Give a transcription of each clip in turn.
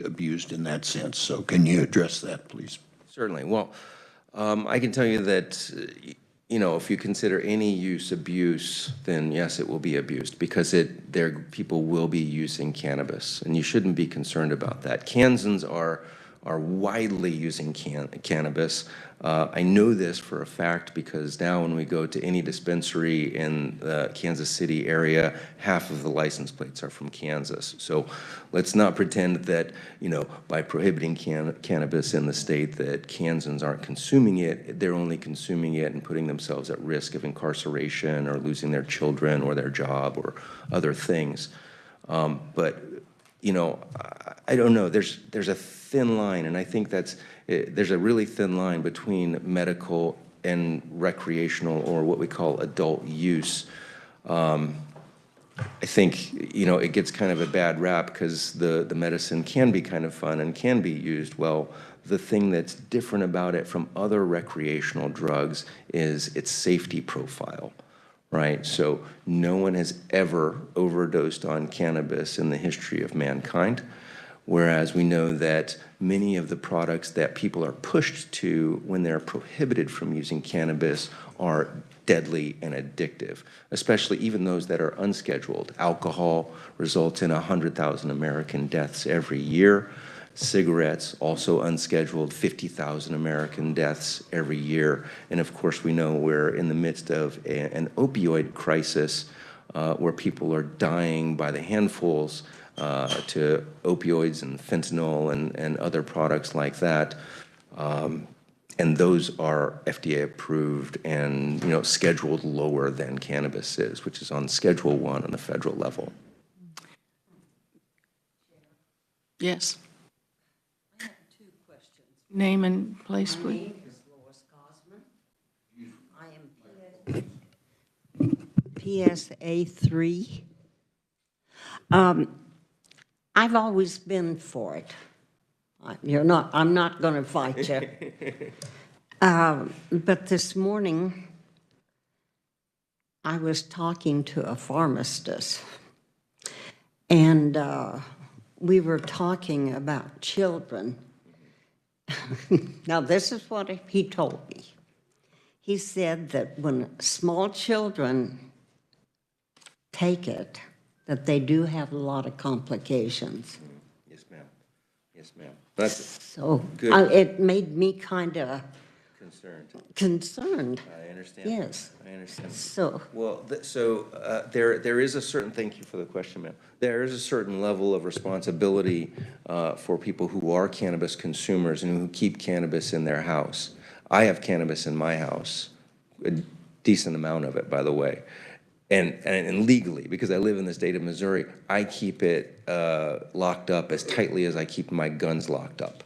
abused in that sense. So can you address that, please? Certainly. Well, I can tell you that, if you consider any use abuse, then yes, it will be abused because people will be using cannabis, and you shouldn't be concerned about that. Kansans are widely using cannabis. I know this for a fact because now when we go to any dispensary in the Kansas City area, half of the license plates are from Kansas. So let's not pretend that, by prohibiting cannabis in the state that Kansans aren't consuming it. They're only consuming it and putting themselves at risk of incarceration or losing their children or their job or other things. But I don't know. There's a thin line, and I think there's a really thin line between medical and recreational, or what we call adult use. I think it gets kind of a bad rap because the medicine can be kind of fun and can be used well. The thing that's different about it from other recreational drugs is its safety profile. Right? So no one has ever overdosed on cannabis in the history of mankind, whereas we know that many of the products that people are pushed to when they're prohibited from using cannabis are deadly and addictive, especially even those that are unscheduled. Alcohol results in 100,000 American deaths every year. Cigarettes, also unscheduled, 50,000 American deaths every year. And of course, we know we're in the midst of an opioid crisis where people are dying by the handfuls to opioids and fentanyl and other products like that. And those are FDA approved and scheduled lower than cannabis is, which is on Schedule 1 on the federal level. Yes. Name and place, please. My name is Lois Gosman. I am PSA 3. I've always been for it. I'm not going to fight you. But this morning, I was talking to a pharmacist, and we were talking about children. Now, this is what he told me. He said that when small children take it, that they do have a lot of complications. Yes, ma'am. Yes, ma'am. That's So good. it made me kind of concerned. I understand. Yes. I understand. So, Well, there is a certain, thank you for the question, ma'am. There is a certain level of responsibility for people who are cannabis consumers and who keep cannabis in their house. I have cannabis in my house, a decent amount of it, by the way. And legally, because I live in the state of Missouri, I keep it locked up as tightly as I keep my guns locked up.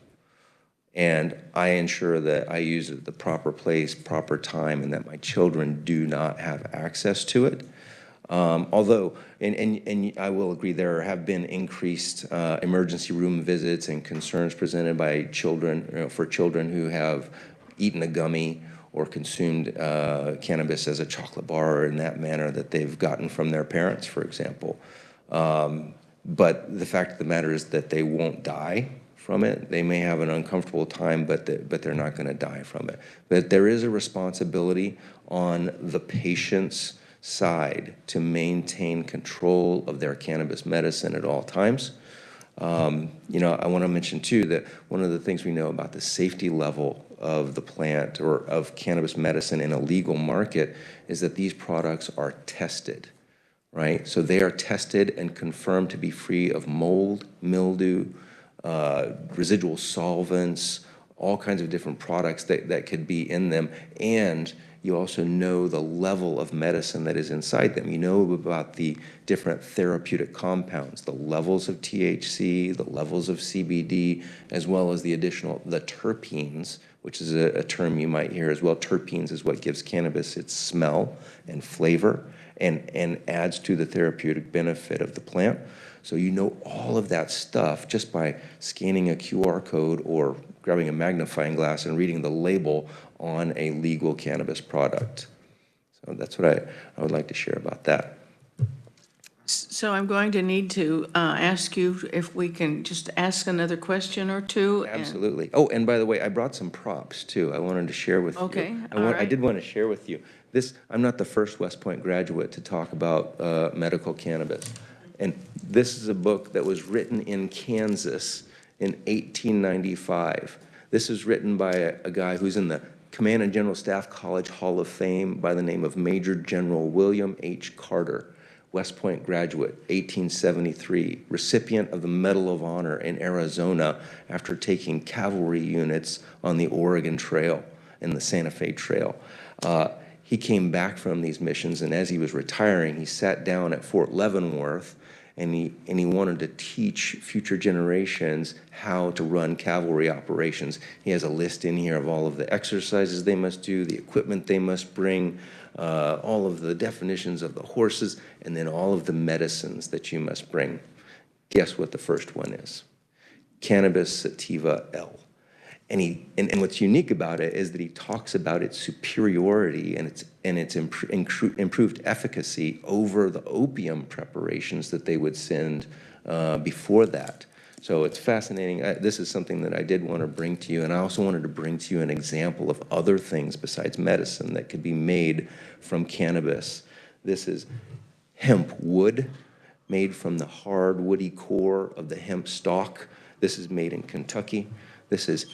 And I ensure that I use it at the proper place, proper time, and that my children do not have access to it. Although, and I will agree, there have been increased emergency room visits and concerns presented by children, for children who have eaten a gummy or consumed cannabis as a chocolate bar or in that manner that they've gotten from their parents, for example. But the fact of the matter is that they won't die from it. They may have an uncomfortable time, but they're not going to die from it. But there is a responsibility on the patient's side to maintain control of their cannabis medicine at all times. I want to mention too that one of the things we know about the safety level of the plant or of cannabis medicine in a legal market is that these products are tested, right? So they are tested and confirmed to be free of mold, mildew, residual solvents, all kinds of different products that could be in them. And you also know the level of medicine that is inside them. You know about the different therapeutic compounds, the levels of THC, the levels of CBD, as well as the terpenes, which is a term you might hear as well. Terpenes is what gives cannabis its smell and flavor and adds to the therapeutic benefit of the plant. So you know all of that stuff just by scanning a QR code or grabbing a magnifying glass and reading the label on a legal cannabis product. So that's what I would like to share about that. So I'm going to need to ask you if we can just ask another question or two. and- Absolutely. Oh, and by the way, I brought some props too. I wanted to share with you. Okay, I all I right. did want to share with you. I'm not the first West Point graduate to talk about medical cannabis. And this is a book that was written in Kansas in 1895. This is written by a guy who's in the Command and General Staff College Hall of Fame by the name of Major General William H. Carter. West Point graduate, 1873, recipient of the Medal of Honor in Arizona after taking cavalry units on the Oregon Trail and the Santa Fe Trail. He came back from these missions, and as he was retiring, he sat down at Fort Leavenworth, and he wanted to teach future generations how to run cavalry operations. He has a list in here of all of the exercises they must do, the equipment they must bring, all of the definitions of the horses, and then all of the medicines that you must bring. Guess what the first one is? Cannabis sativa L. And what's unique about it is that he talks about its superiority and its improved efficacy over the opium preparations that they would send before that. So it's fascinating. This is something that I did want to bring to you, and I also wanted to bring to you an example of other things besides medicine that could be made from cannabis. This is hemp wood, made from the hard woody core of the hemp stalk. This is made in Kentucky. This is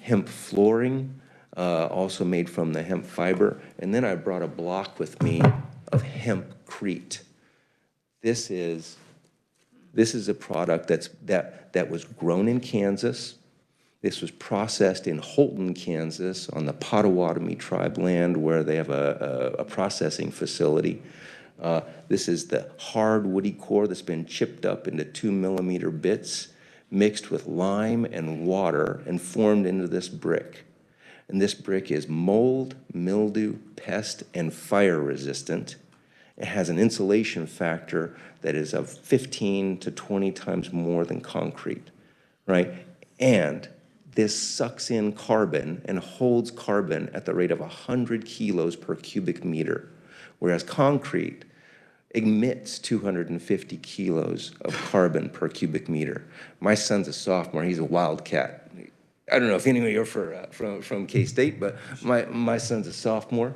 hemp flooring, also made from the hemp fiber. And then I brought a block with me of hempcrete. This is a product that was grown in Kansas. This was processed in Holton, Kansas, on the Potawatomi tribe land where they have a processing facility. This is the hard woody core that's been chipped up into 2-millimeter bits, mixed with lime and water, and formed into this brick. And this brick is mold, mildew, pest, and fire resistant. It has an insulation factor that is of 15 to 20 times more than concrete, right? And this sucks in carbon and holds carbon at the rate of 100 kilos per cubic meter, whereas concrete emits 250 kilos of carbon per cubic meter. My son's a sophomore. He's a wildcat. I don't know if any of you are from K-State, but my son's a sophomore.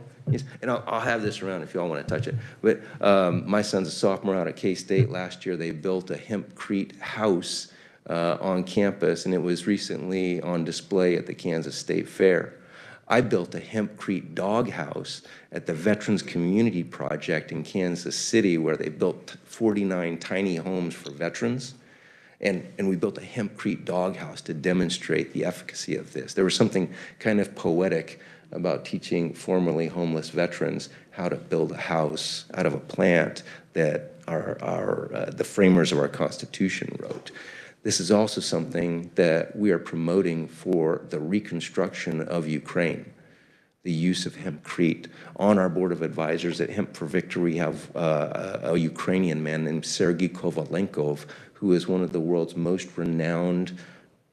And I'll have this around if y'all want to touch it. But my son's a sophomore out at K-State. Last year, they built a hempcrete house on campus, and it was recently on display at the Kansas State Fair. I built a hempcrete doghouse at the Veterans Community Project in Kansas City, where they built 49 tiny homes for veterans. And we built a hempcrete doghouse to demonstrate the efficacy of this. There was something kind of poetic about teaching formerly homeless veterans how to build a house out of a plant that the framers of our Constitution wrote. This is also something that we are promoting for the reconstruction of Ukraine, the use of hempcrete. On our board of advisors at Hemp for Victory, we have a Ukrainian man named Sergei Kovalenkov, who is one of the world's most renowned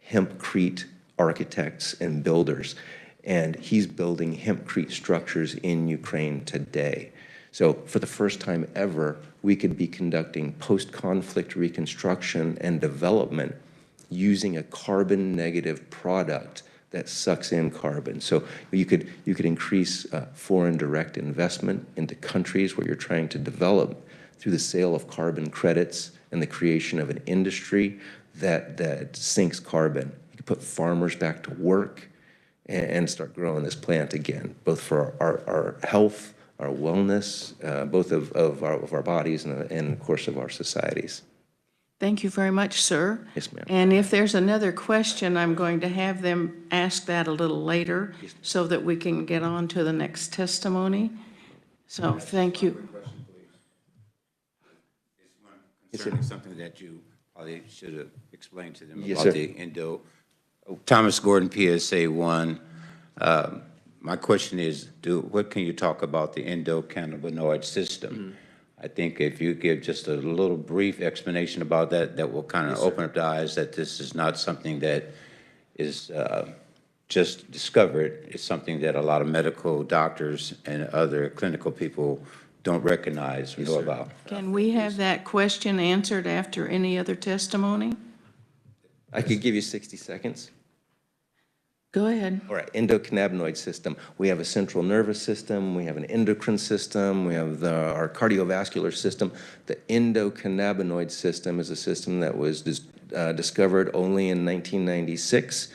hempcrete architects and builders. And he's building hempcrete structures in Ukraine today. So for the first time ever, we could be conducting post-conflict reconstruction and development using a carbon-negative product that sucks in carbon. So you could increase foreign direct investment into countries where you're trying to develop through the sale of carbon credits and the creation of an industry that sinks carbon. You could put farmers back to work and start growing this plant again, both for our health, our wellness, both of our bodies and of course of our societies. Thank you very much, sir. Yes, ma'am. And if there's another question, I'm going to have them ask that a little later so that we can get on to the next testimony. So thank you. Concerning something that you probably should have explained to them Yes, about sir. the endo. Thomas Gordon, PSA 1. My question is, what can you talk about the endocannabinoid system? I think if you give just a little brief explanation about that, that will kind of open up the eyes that this is not something that is just discovered. It's something that a lot of medical doctors and other clinical people don't recognize or know about. Can we have that question answered after any other testimony? I could give you 60 seconds. Go ahead. All right, endocannabinoid system. We have a central nervous system, we have an endocrine system, we have our cardiovascular system. The endocannabinoid system is a system that was discovered only in 1996,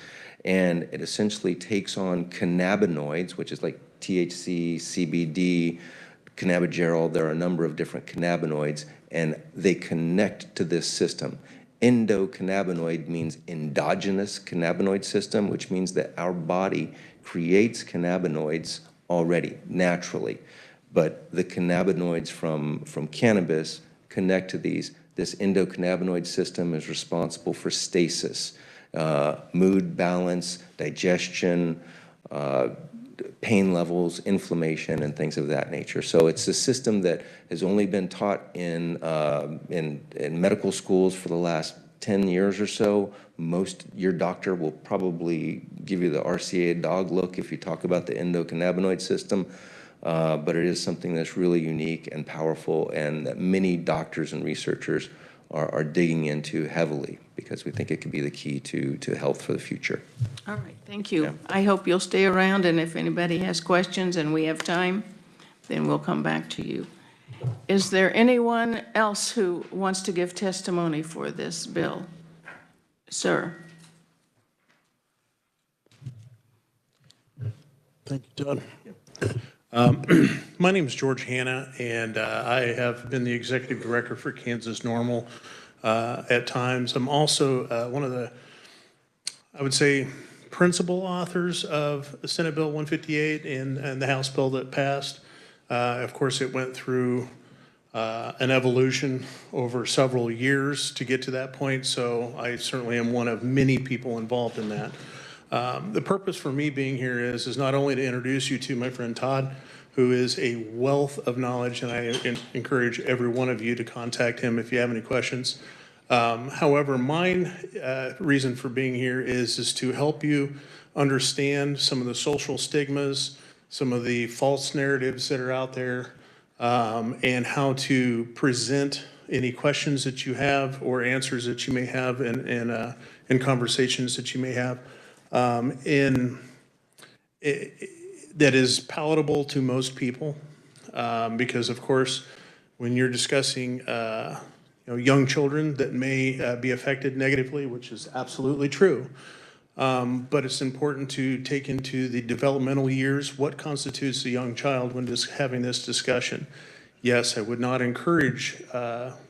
and it essentially takes on cannabinoids, which is like THC, CBD, cannabigerol. There are a number of different cannabinoids, and they connect to this system. Endocannabinoid means endogenous cannabinoid system, which means that our body creates cannabinoids already, naturally. But the cannabinoids from cannabis connect to these. This endocannabinoid system is responsible for stasis, mood balance, digestion, pain levels, inflammation, and things of that nature. So it's a system that has only been taught in medical schools for the last 10 years or so. Your doctor will probably give you the RCA dog look if you talk about the endocannabinoid system, but it is something that's really unique and powerful, and that many doctors and researchers are digging into heavily, because we think it could be the key to health for the future. All right, thank you. I hope you'll stay around, and if anybody has questions and we have time, then we'll come back to you. Is there anyone else who wants to give testimony for this bill? Sir? Thank you, Todd. My name is George Hanna, and I have been the executive director for Kansas Normal at times. I'm also one of the, I would say, principal authors of Senate Bill 158 and the House bill that passed. Of course, it went through an evolution over several years to get to that point, so I certainly am one of many people involved in that. The purpose for me being here is not only to introduce you to my friend Todd, who is a wealth of knowledge, and I encourage every one of you to contact him if you have any questions. However, my reason for being here is to help you understand some of the social stigmas, some of the false narratives that are out there, and how to present any questions that you have or answers that you may have in conversations that you may have. That is palatable to most people, because of course, when you're discussing young children that may be affected negatively, which is absolutely true, but it's important to take into the developmental years what constitutes a young child when just having this discussion. Yes, I would not encourage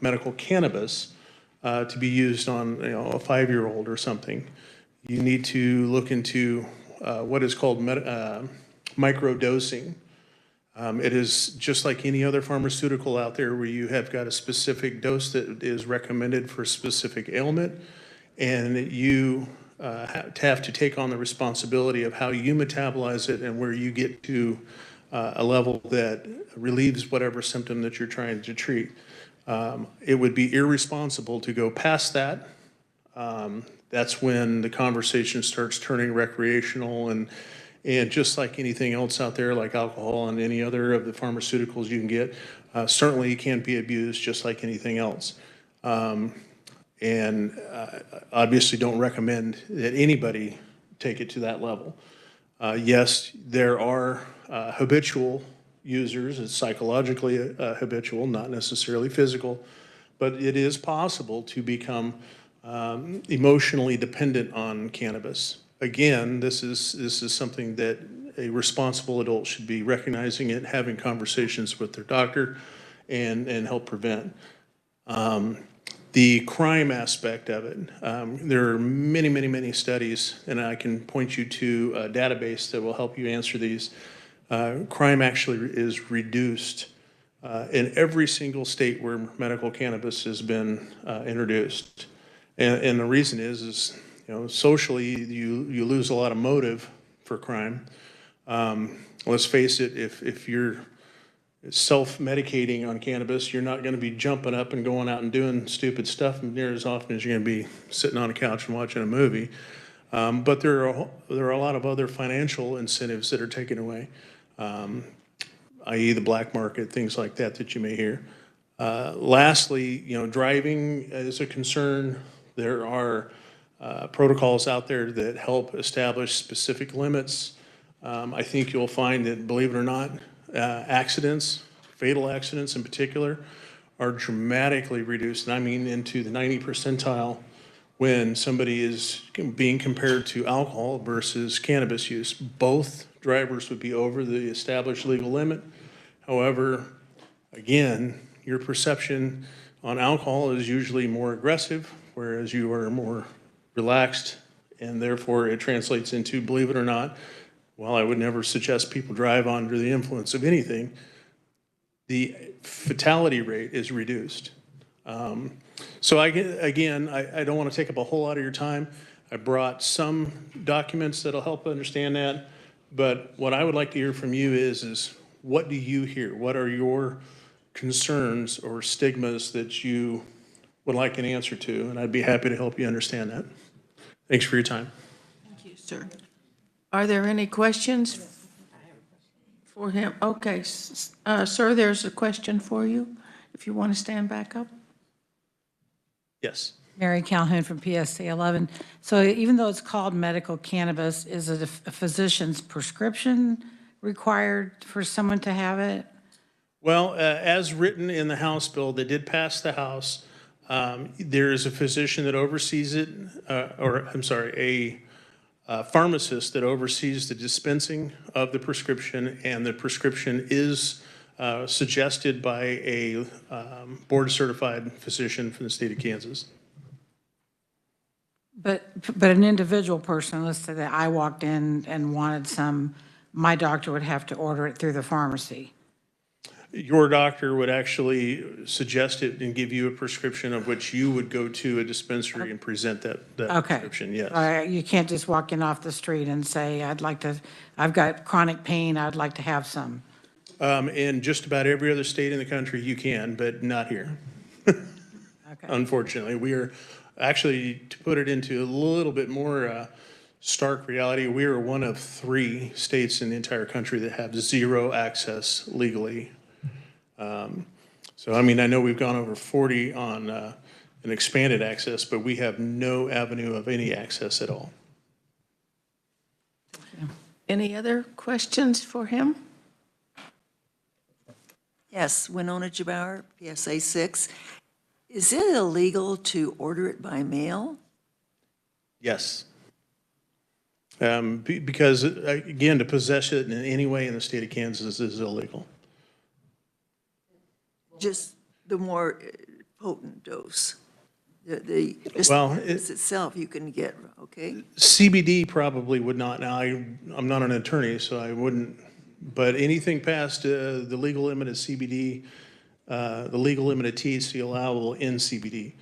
medical cannabis to be used on a 5-year-old or something. You need to look into what is called microdosing. It is just like any other pharmaceutical out there where you have got a specific dose that is recommended for a specific ailment, and you have to take on the responsibility of how you metabolize it and where you get to a level that relieves whatever symptom that you're trying to treat. It would be irresponsible to go past that. That's when the conversation starts turning recreational, and just like anything else out there, like alcohol and any other of the pharmaceuticals you can get, certainly it can be abused just like anything else. And obviously don't recommend that anybody take it to that level. Yes, there are habitual users. It's psychologically habitual, not necessarily physical, but it is possible to become emotionally dependent on cannabis. Again, this is something that a responsible adult should be recognizing it, having conversations with their doctor, and help prevent. The crime aspect of it, there are many studies, and I can point you to a database that will help you answer these. Crime actually is reduced in every single state where medical cannabis has been introduced. And the reason is socially, you lose a lot of motive for crime. Let's face it, if you're self-medicating on cannabis, you're not going to be jumping up and going out and doing stupid stuff near as often as you're going to be sitting on a couch and watching a movie. But there are a lot of other financial incentives that are taken away. i.e. the black market, things like that that you may hear. Lastly, driving is a concern. There are protocols out there that help establish specific limits. I think you'll find that, believe it or not, accidents, fatal accidents in particular, are dramatically reduced, and I mean into the 90th percentile when somebody is being compared to alcohol versus cannabis use. Both drivers would be over the established legal limit. However, again, your perception on alcohol is usually more aggressive, whereas you are more relaxed, and therefore it translates into, believe it or not, while I would never suggest people drive under the influence of anything, the fatality rate is reduced. So I don't want to take up a whole lot of your time. I brought some documents that'll help understand that, but what I would like to hear from you is what do you hear? What are your concerns or stigmas that you would like an answer to? And I'd be happy to help you understand that. Thanks for your time. Thank you, sir. Are there any questions for him? Okay, sir, there's a question for you, if you want to stand back up. Yes. Mary Calhoun from PSA 11. So even though it's called medical cannabis, is it a physician's prescription required for someone to have it? Well, as written in the House bill that did pass the House, there is a physician that oversees it, a pharmacist that oversees the dispensing of the prescription, and the prescription is suggested by a board-certified physician from the state of Kansas. But an individual person, let's say that I walked in and wanted some, my doctor would have to order it through the pharmacy. Your doctor would actually suggest it and give you a prescription of which you would go to a dispensary and present that Okay. prescription, yes. You can't just walk in off the street and say, I've got chronic pain, I'd like to have some. In just about every other state in the country, you can, but not here. Okay. Unfortunately, we are actually, to put it into a little bit more stark reality, we are one of 3 states in the entire country that have 0 access legally. So, I mean, I know we've gone over 40 on an expanded access, but we have no avenue of any access at all. Any other questions for him? Yes, Winona Jabauer, PSA 6. Is it illegal to order it by mail? Yes. Because, again, to possess it in any way in the state of Kansas is illegal. Just the more potent dose? Just Well, the dose itself you can get, okay? CBD probably would not. Now, I'm not an attorney, so I wouldn't, but anything past the legal limit of CBD, the legal limit of THC allowable in CBD,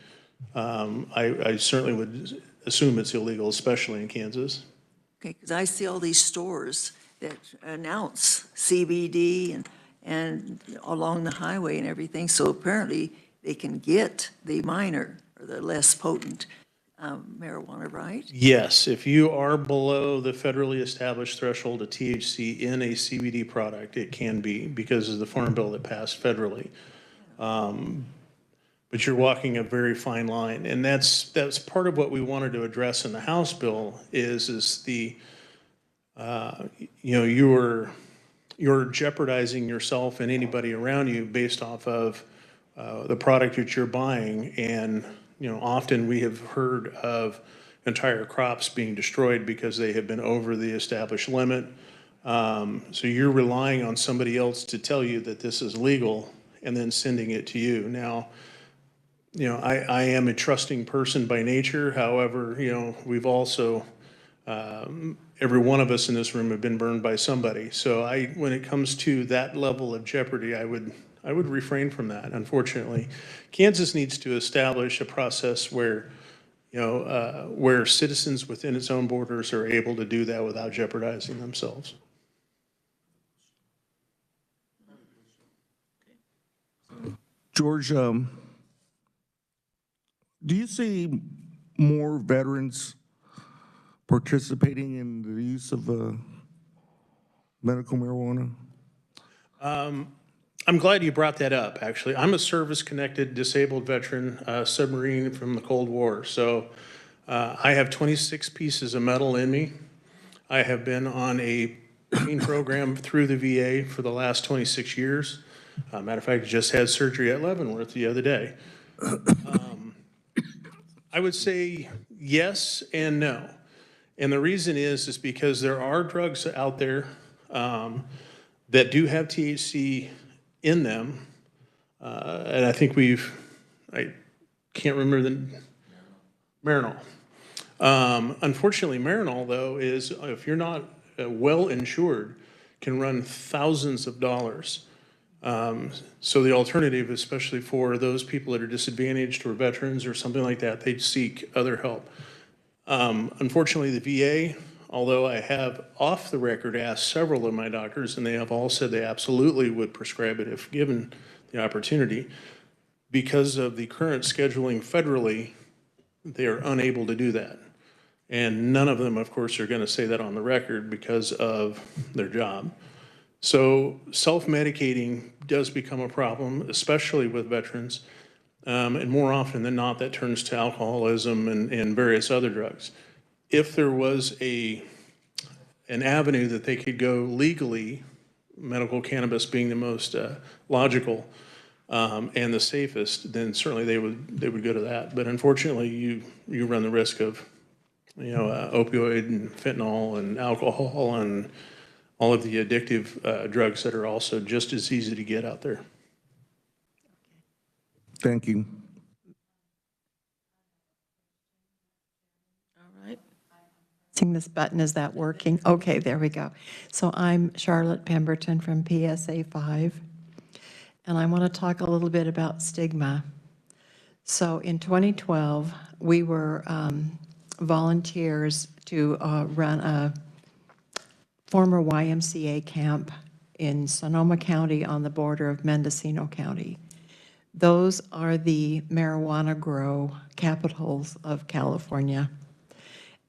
I certainly would assume it's illegal, especially in Kansas. Okay, because I see all these stores that announce CBD and along the highway and everything, so apparently they can get the minor or the less potent marijuana, right? Yes, if you are below the federally established threshold of THC in a CBD product, it can be because of the Farm Bill that passed federally. But you're walking a very fine line, and that's part of what we wanted to address in the House bill is the you're jeopardizing yourself and anybody around you based off of the product that you're buying, and often we have heard of entire crops being destroyed because they have been over the established limit. So you're relying on somebody else to tell you that this is legal and then sending it to you. Now, I am a trusting person by nature. However, we've also, every one of us in this room have been burned by somebody. So when it comes to that level of jeopardy, I would refrain from that, unfortunately. Kansas needs to establish a process where, where citizens within its own borders are able to do that without jeopardizing themselves. George, do you see more veterans participating in the use of medical marijuana? I'm glad you brought that up, actually. I'm a service-connected disabled veteran, submarine from the Cold War. So I have 26 pieces of metal in me. I have been on a training program through the VA for the last 26 years. Matter of fact, I just had surgery at Leavenworth the other day. I would say yes and no. And the reason is because there are drugs out there that do have THC in them. And I think I can't remember the, Marinol. Unfortunately, Marinol, though, is, if you're not well insured, can run thousands of dollars. So the alternative, especially for those people that are disadvantaged or veterans or something like that, they seek other help. Unfortunately, the VA, although I have off the record asked several of my doctors, and they have all said they absolutely would prescribe it if given the opportunity, because of the current scheduling federally, they are unable to do that. And none of them, of course, are going to say that on the record because of their job. So self-medicating does become a problem, especially with veterans. And more often than not, that turns to alcoholism and various other drugs. If there was an avenue that they could go legally, medical cannabis being the most logical and the safest, then certainly they would go to that. But unfortunately, you run the risk of opioid and fentanyl and alcohol and all of the addictive drugs that are also just as easy to get out there. Thank you. All right. Pressing this button, is that working? Okay, there we go. So I'm Charlotte Pemberton from PSA 5, and I want to talk a little bit about stigma. So in 2012, we were volunteers to run a former YMCA camp in Sonoma County on the border of Mendocino County. Those are the marijuana grow capitals of California.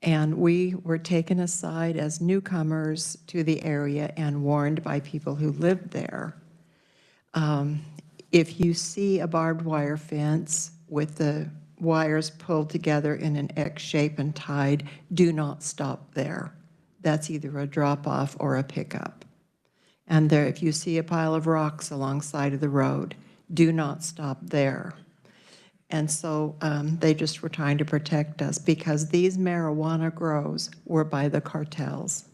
And we were taken aside as newcomers to the area and warned by people who lived there. If you see a barbed wire fence with the wires pulled together in an X shape and tied, do not stop there. That's either a drop-off or a pickup. And there, if you see a pile of rocks alongside of the road, do not stop there. And so they just were trying to protect us because these marijuana grows were by the cartels.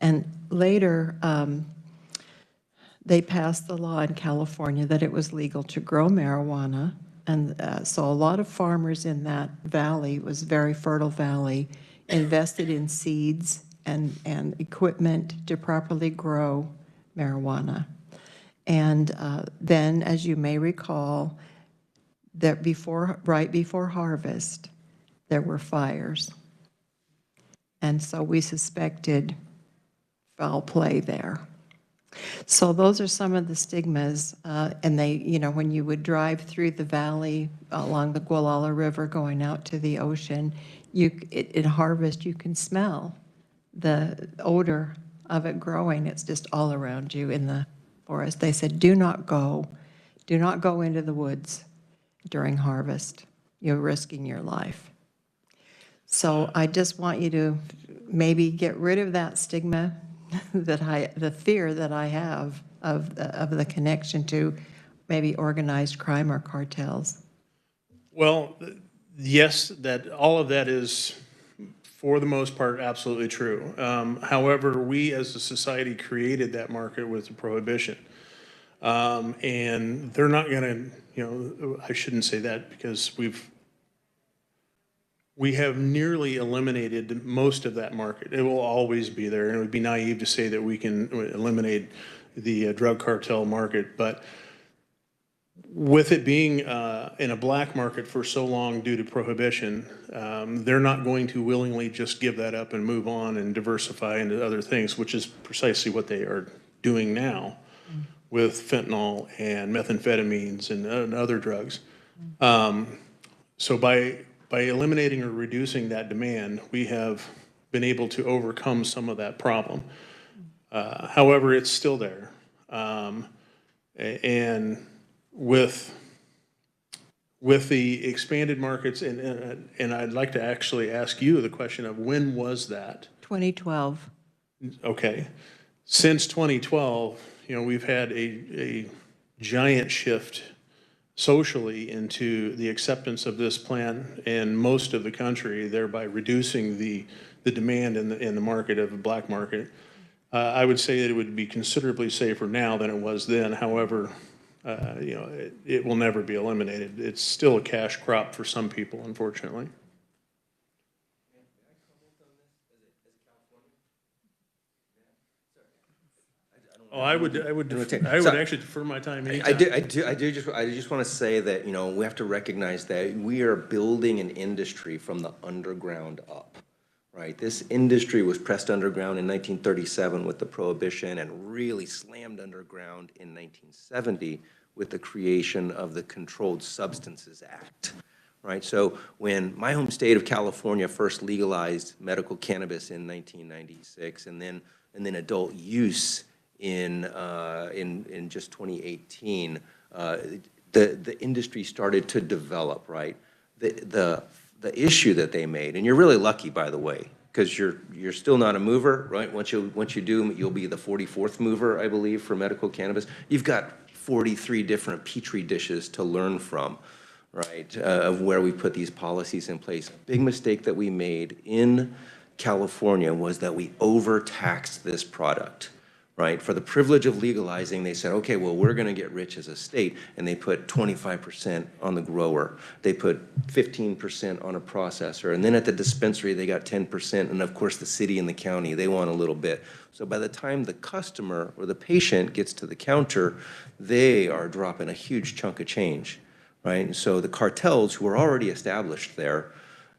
And later, they passed the law in California that it was legal to grow marijuana. And so a lot of farmers in that valley, it was a very fertile valley, invested in seeds and equipment to properly grow marijuana. And then, as you may recall, that right before harvest, there were fires. And so we suspected foul play there. So those are some of the stigmas, and they, when you would drive through the valley along the Gualala River going out to the ocean, in harvest you can smell the odor of it growing. It's just all around you in the forest. They said, do not go into the woods during harvest. You're risking your life. So I just want you to maybe get rid of that stigma, the fear that I have of the connection to maybe organized crime or cartels. Well, yes, that all of that is, for the most part, absolutely true. However, we as a society created that market with the prohibition. And they're not going to, I shouldn't say that because we have nearly eliminated most of that market. It will always be there, and it would be naive to say that we can eliminate the drug cartel market. But with it being in a black market for so long due to prohibition, they're not going to willingly just give that up and move on and diversify into other things, which is precisely what they are doing now with fentanyl and methamphetamines and other drugs. So by eliminating or reducing that demand, we have been able to overcome some of that problem. However, it's still there. And with the expanded markets, and I'd like to actually ask you the question of when was that? 2012. Okay. Since 2012, we've had a giant shift socially into the acceptance of this plan in most of the country, thereby reducing the demand in the market of the black market. I would say that it would be considerably safer now than it was then. However, it will never be eliminated. It's still a cash crop for some people, unfortunately. Oh, I would actually defer my time anytime. I just want to say that, we have to recognize that we are building an industry from the underground up, right? This industry was pressed underground in 1937 with the Prohibition and really slammed underground in 1970 with the creation of the Controlled Substances Act, right? So when my home state of California first legalized medical cannabis in 1996 and then adult use in just 2018, the industry started to develop, right? The issue that they made, and you're really lucky, by the way, because you're still not a mover, right? Once you do, you'll be the 44th mover, I believe, for medical cannabis. You've got 43 different petri dishes to learn from, right? Of where we put these policies in place. A big mistake that we made in California was that we overtaxed this product, right? For the privilege of legalizing, they said, okay, well, we're going to get rich as a state, and they put 25% on the grower. They put 15% on a processor, and then at the dispensary, they got 10%, and of course, the city and the county, they want a little bit. So by the time the customer or the patient gets to the counter, they are dropping a huge chunk of change, right? And so the cartels who are already established there,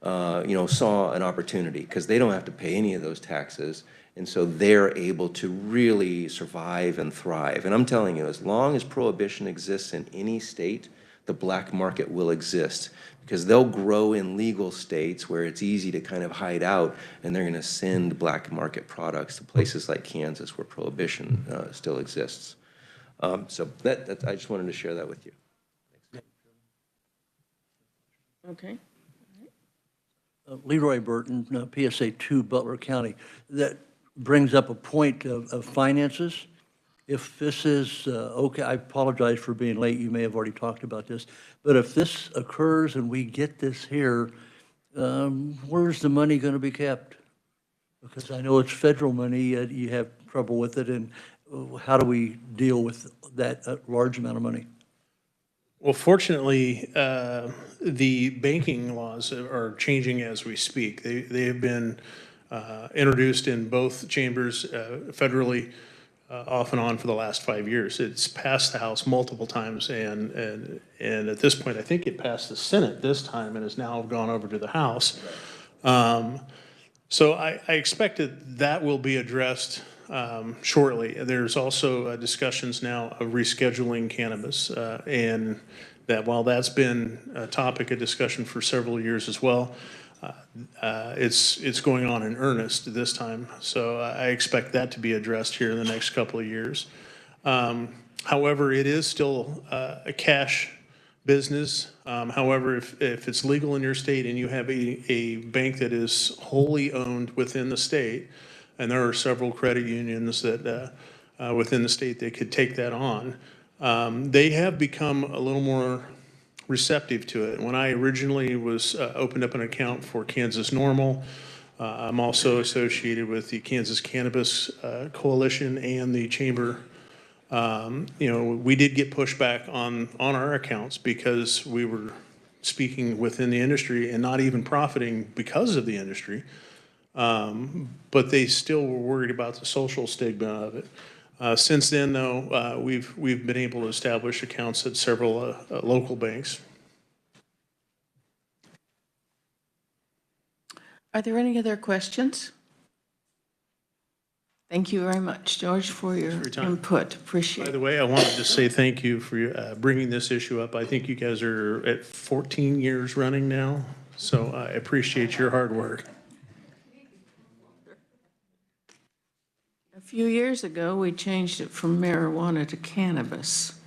saw an opportunity because they don't have to pay any of those taxes. And so they're able to really survive and thrive. And I'm telling you, as long as prohibition exists in any state, the black market will exist because they'll grow in legal states where it's easy to kind of hide out, and they're going to send black market products to places like Kansas where prohibition still exists. So that I just wanted to share that with you. Okay. Leroy Burton, PSA 2, Butler County. That brings up a point of finances. If this is, okay, I apologize for being late, you may have already talked about this, but if this occurs and we get this here, where's the money going to be kept? Because I know it's federal money, you have trouble with it, and how do we deal with that large amount of money? Well, fortunately, the banking laws are changing as we speak. They have been introduced in both chambers federally off and on for the last 5 years. It's passed the House multiple times, and at this point, I think it passed the Senate this time and has now gone over to the House. So I expect that will be addressed shortly. There's also discussions now of rescheduling cannabis, and that while that's been a topic of discussion for several years as well, it's going on in earnest this time. So I expect that to be addressed here in the next couple of years. However, it is still a cash business. However, if it's legal in your state and you have a bank that is wholly owned within the state, and there are several credit unions that within the state that could take that on, they have become a little more receptive to it. When I originally was opened up an account for Kansas Normal, I'm also associated with the Kansas Cannabis Coalition and the Chamber. We did get pushback on our accounts because we were speaking within the industry and not even profiting because of the industry. But they still were worried about the social stigma of it. Since then, though, we've been able to establish accounts at several local banks. Are there any other questions? Thank you very much, George, for your input. Appreciate By it. the way, I wanted to say thank you for bringing this issue up. I think you guys are at 14 years running now, so I appreciate your hard work. few years ago, we changed it from marijuana to cannabis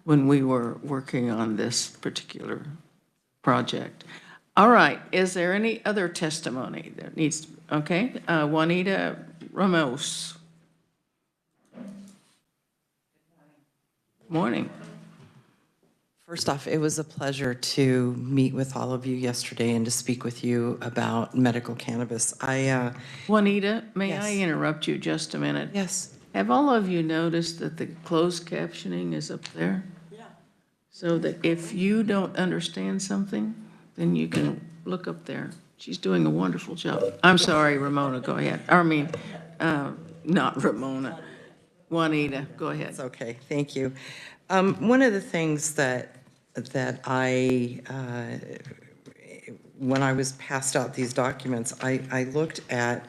when we were working on this particular project. All right, is there any other testimony that needs, okay, Juanita Ramos. Morning. First off, it was a pleasure to meet with all of you yesterday and to speak with you about medical cannabis. Juanita, may I Yes. interrupt you just a minute? Yes. Have all of you noticed that the closed captioning is up there? Yeah. So that if you don't understand something, then you can look up there. She's doing a wonderful job. I'm sorry, Ramona, go ahead. Not Ramona. Juanita, go ahead. It's okay, thank you. One of the things that I, when I was passed out these documents, I looked at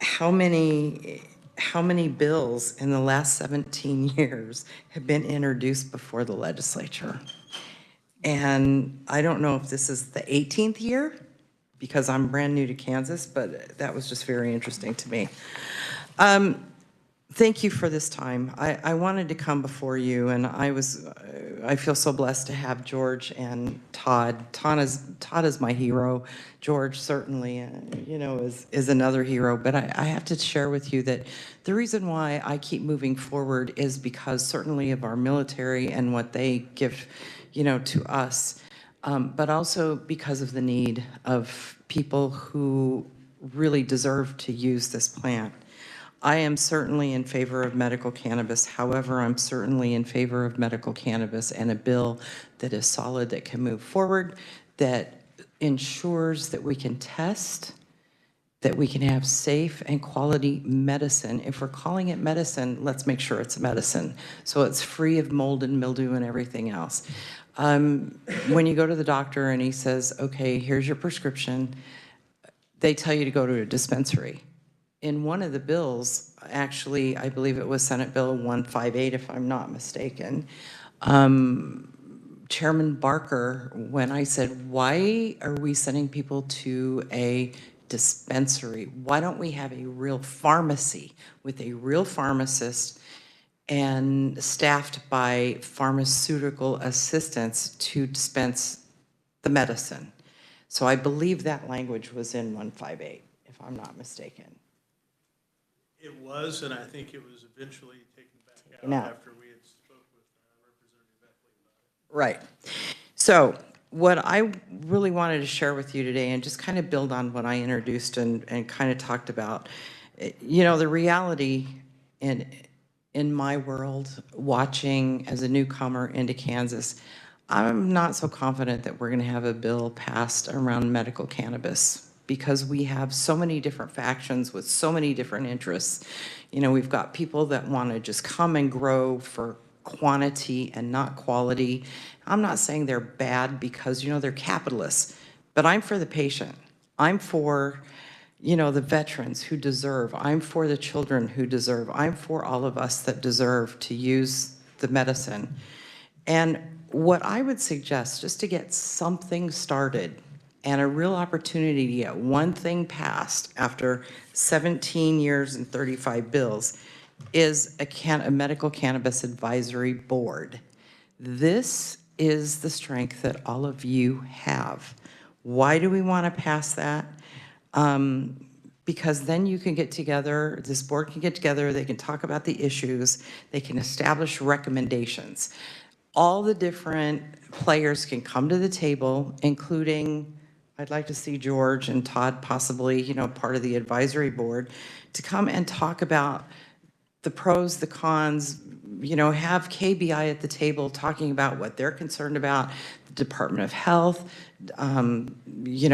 how many bills in the last 17 years have been introduced before the legislature. And I don't know if this is the 18th year, because I'm brand new to Kansas, but that was just very interesting to me. Thank you for this time. I wanted to come before you, and I feel so blessed to have George and Todd. Todd is my hero. George certainly, is another hero. But I have to share with you that the reason why I keep moving forward is because certainly of our military and what they give, to us, but also because of the need of people who really deserve to use this plant. I am certainly in favor of medical cannabis. However, I'm certainly in favor of medical cannabis and a bill that is solid, that can move forward, that ensures that we can test, that we can have safe and quality medicine. If we're calling it medicine, let's make sure it's medicine, so it's free of mold and mildew and everything else. When you go to the doctor and he says, okay, here's your prescription, they tell you to go to a dispensary. In one of the bills, actually, I believe it was Senate Bill 158, if I'm not mistaken, Chairman Barker, when I said, why are we sending people to a dispensary? Why don't we have a real pharmacy with a real pharmacist and staffed by pharmaceutical assistants to dispense the medicine? So I believe that language was in 158, if I'm not mistaken. It was, and I think it was eventually taken back Now. out after we had spoke with Representative Beckley about it. Right. So what I really wanted to share with you today, and just kind of build on what I introduced and kind of talked about, the reality in my world, watching as a newcomer into Kansas, I'm not so confident that we're going to have a bill passed around medical cannabis, because we have so many different factions with so many different interests. We've got people that want to just come and grow for quantity and not quality. I'm not saying they're bad, because, they're capitalists, but I'm for the patient. I'm for, the veterans who deserve. I'm for the children who deserve. I'm for all of us that deserve to use the medicine. And what I would suggest, just to get something started, and a real opportunity to get one thing passed after 17 years and 35 bills, is a medical cannabis advisory board. This is the strength that all of you have. Why do we want to pass that? Because then you can get together, this board can get together, they can talk about the issues, they can establish recommendations. All the different players can come to the table, including, I'd like to see George and Todd possibly, part of the advisory board, to come and talk about the pros, the cons, have KBI at the table talking about what they're concerned about, the Department of Health,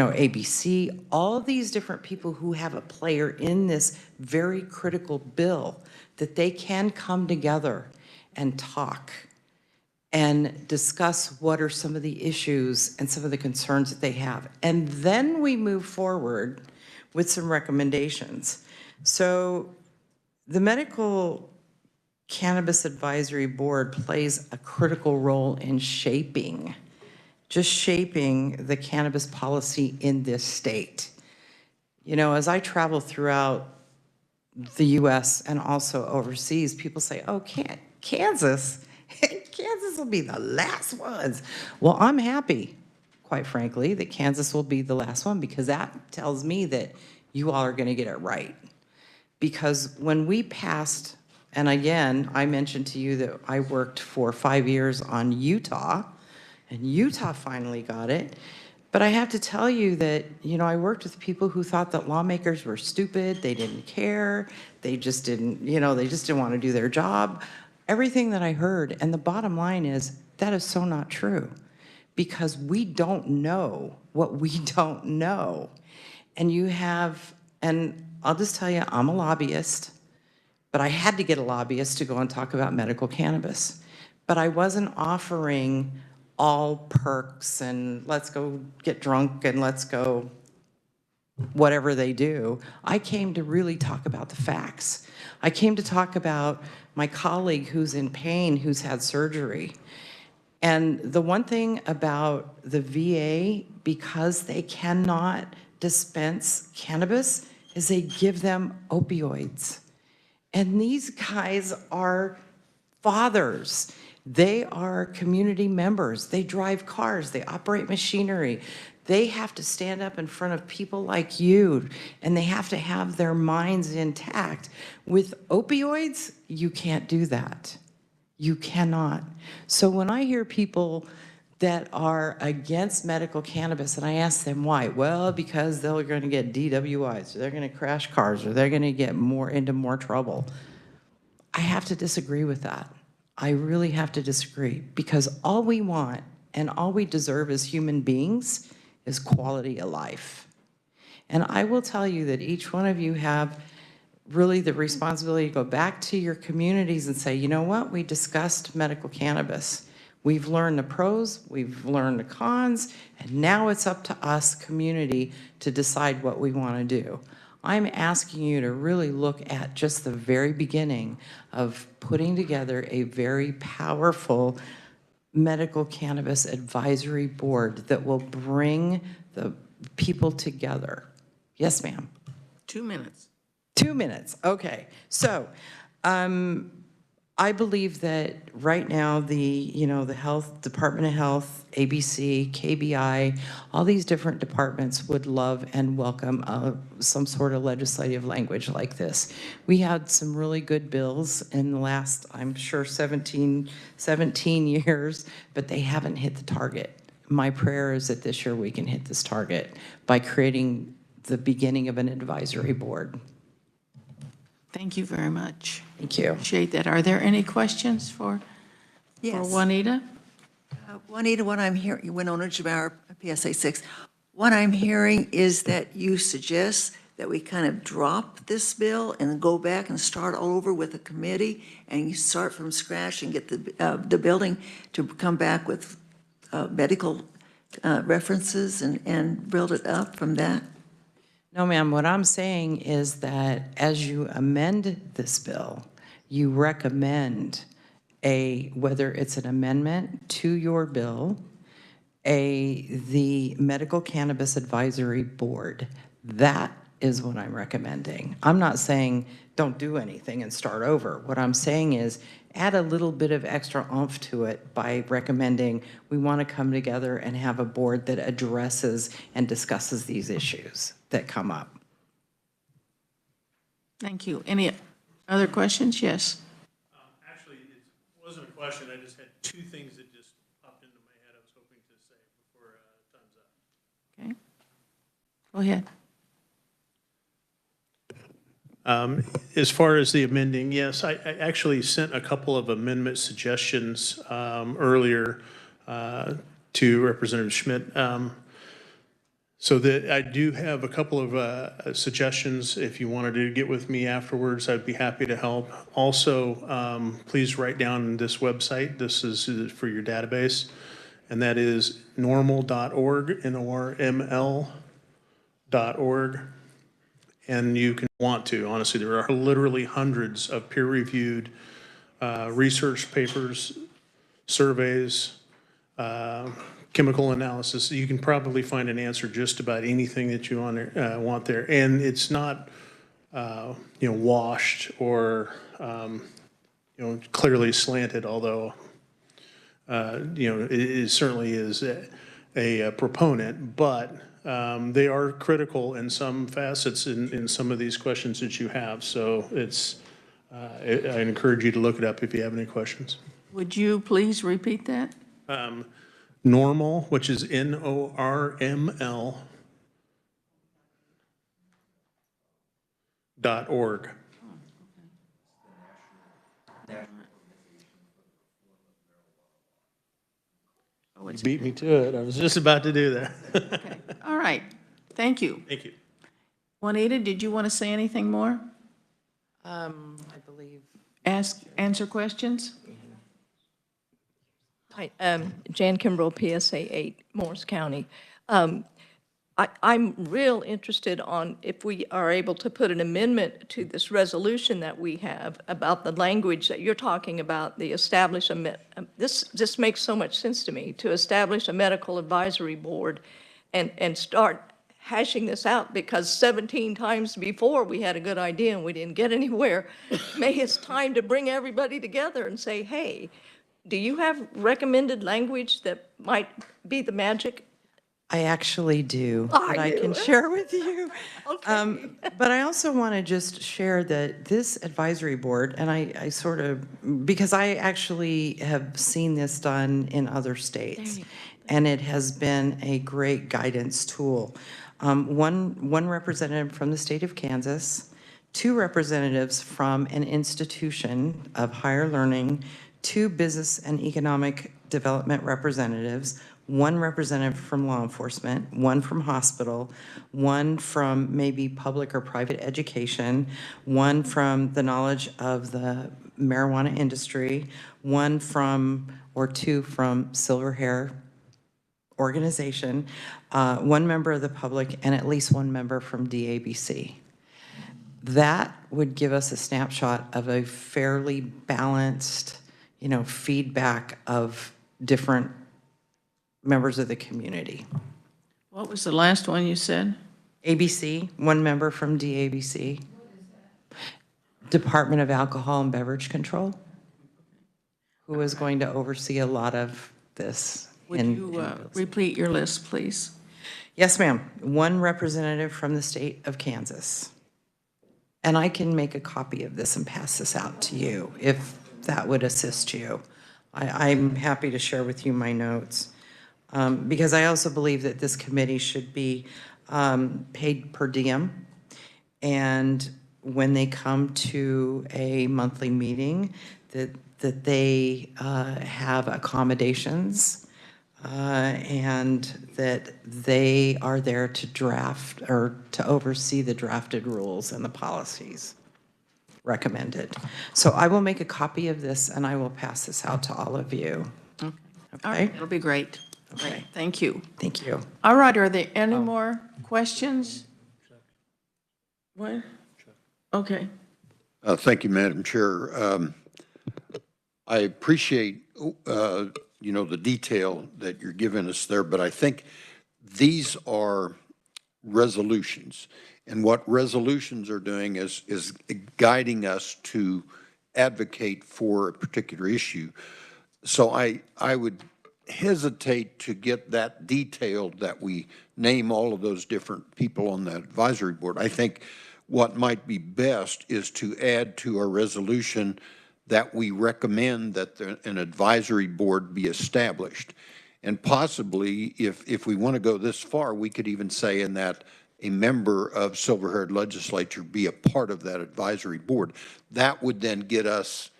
ABC, all these different people who have a player in this very critical bill, that they can come together and talk and discuss what are some of the issues and some of the concerns that they have. And then we move forward with some recommendations. So the Medical Cannabis Advisory Board plays a critical role in shaping the cannabis policy in this state. As I travel throughout the US and also overseas, people say, oh, Kansas, Kansas will be the last ones. Well, I'm happy, quite frankly, that Kansas will be the last one, because that tells me that you all are going to get it right. Because when we passed, and again, I mentioned to you that I worked for 5 years on Utah, and Utah finally got it. But I have to tell you that, I worked with people who thought that lawmakers were stupid, they didn't care, they just didn't, they just didn't want to do their job. Everything that I heard, and the bottom line is, that is so not true. Because we don't know what we don't know. And and I'll just tell you, I'm a lobbyist, but I had to get a lobbyist to go and talk about medical cannabis. But I wasn't offering all perks and let's go get drunk and let's go whatever they do. I came to really talk about the facts. I came to talk about my colleague who's in pain, who's had surgery. And the one thing about the VA, because they cannot dispense cannabis, is they give them opioids. And these guys are fathers. They are community members. They drive cars. They operate machinery. They have to stand up in front of people like you, and they have to have their minds intact. With opioids, you can't do that. You cannot. So when I hear people that are against medical cannabis, and I ask them why, well, because they're going to get DWIs, or they're going to crash cars, or they're going to get into more trouble. I have to disagree with that. I really have to disagree, because all we want and all we deserve as human beings is quality of life. And I will tell you that each one of you have really the responsibility to go back to your communities and say, you know what, we discussed medical cannabis. We've learned the pros, we've learned the cons, and now it's up to us, community, to decide what we want to do. I'm asking you to really look at just the very beginning of putting together a very powerful medical cannabis advisory board that will bring the people together. Yes, ma'am. 2 minutes. 2 minutes, okay. So, I believe that right now the Health Department of Health, ABC, KBI, all these different departments would love and welcome some sort of legislative language like this. We had some really good bills in the last, I'm sure, 17 years, but they haven't hit the target. My prayer is that this year we can hit this target by creating the beginning of an advisory board. Thank you very much. Thank you. Appreciate that. Are there any questions for Juanita? Juanita, what I'm hearing, Winona Jamar, PSA 6, what I'm hearing is that you suggest that we kind of drop this bill and go back and start all over with a committee, and you start from scratch and get the building to come back with medical references and build it up from that? No, ma'am, what I'm saying is that as you amend this bill, you recommend whether it's an amendment to your bill, the Medical Cannabis Advisory Board. That is what I'm recommending. I'm not saying don't do anything and start over. What I'm saying is add a little bit of extra oomph to it by recommending we want to come together and have a board that addresses and discusses these issues that come up. Thank you. Any other questions? Yes. Actually, it wasn't a question. I just had two things that just popped into my head I was hoping to say before time's up. Okay. Go ahead. As far as the amending, yes, I actually sent a couple of amendment suggestions earlier to Representative Schmidt. So that I do have a couple of suggestions. If you wanted to get with me afterwards, I'd be happy to help. Also, please write down this website. This is for your database, and that is normal.org, NORML.org. And you can want to, honestly, there are literally hundreds of peer-reviewed research papers, surveys, chemical analysis. You can probably find an answer just about anything that you want there. And it's not washed or, clearly slanted, although, it certainly is a proponent, but they are critical in some facets in some of these questions that you have. So I encourage you to look it up if you have any questions. Would you please repeat that? Normal, which is NORML .org. Oh, it's, Beat me to it. I was just about to do that. okay. All right. Thank you. Thank you. Juanita, did you want to say anything more? I believe. Answer questions? Hi, Jan Kimbrell, PSA 8, Morris County. I'm real interested on if we are able to put an amendment to this resolution that we have about the language that you're talking about, the this makes so much sense to me, to establish a medical advisory board and start hashing this out, because 17 times before we had a good idea and we didn't get anywhere. Maybe it's time to bring everybody together and say, hey, do you have recommended language that might be the magic? I actually do, I that I do. can share with you. Okay. But I also want to just share that this advisory board, and I sort of, because I actually have seen this done in other states, and it has been a great guidance tool. One representative from the state of Kansas, 2 representatives from an institution of higher learning, 2 business and economic development representatives, 1 representative from law enforcement, 1 from hospital, 1 from maybe public or private education, 1 from the knowledge of the marijuana industry, 1 from, or 2 from Silver Hair organization, 1 member of the public, and at least 1 member from DABC. That would give us a snapshot of a fairly balanced, feedback of different members of the community. What was the last one you said? ABC, 1 member from DABC. Department of Alcohol and Beverage Control, who is going to oversee a lot of this. Would you repeat your list, please? Yes, ma'am. 1 representative from the state of Kansas. And I can make a copy of this and pass this out to you if that would assist you. I'm happy to share with you my notes. Because I also believe that this committee should be paid per diem. And when they come to a monthly meeting, that they have accommodations and that they are there to draft or to oversee the drafted rules and the policies recommended. So I will make a copy of this and I will pass this out to all of you. Okay. All right, it'll be great. Okay. Great, thank you. Thank you. All right, are there any more questions? What? Okay. Thank you, Madam Chair. I appreciate, the detail that you're giving us there, but I think these are resolutions. And what resolutions are doing is guiding us to advocate for a particular issue. So I would hesitate to get that detailed that we name all of those different people on that advisory board. I think what might be best is to add to our resolution that we recommend that an advisory board be established. And possibly, if we want to go this far, we could even say in that a member of Silver-Haired Legislature be a part of that advisory board. That would then get us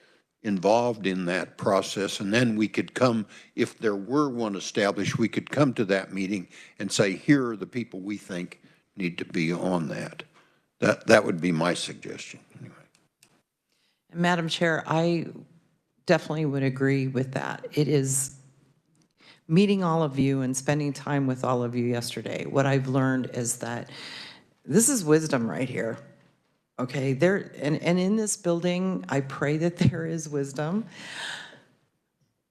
involved in that process, and then we could come, if there were one established, we could come to that meeting and say, here are the people we think need to be on that. That would be my suggestion, anyway. Madam Chair, I definitely would agree with that. It is meeting all of you and spending time with all of you yesterday. What I've learned is that this is wisdom right here. Okay, and in this building, I pray that there is wisdom.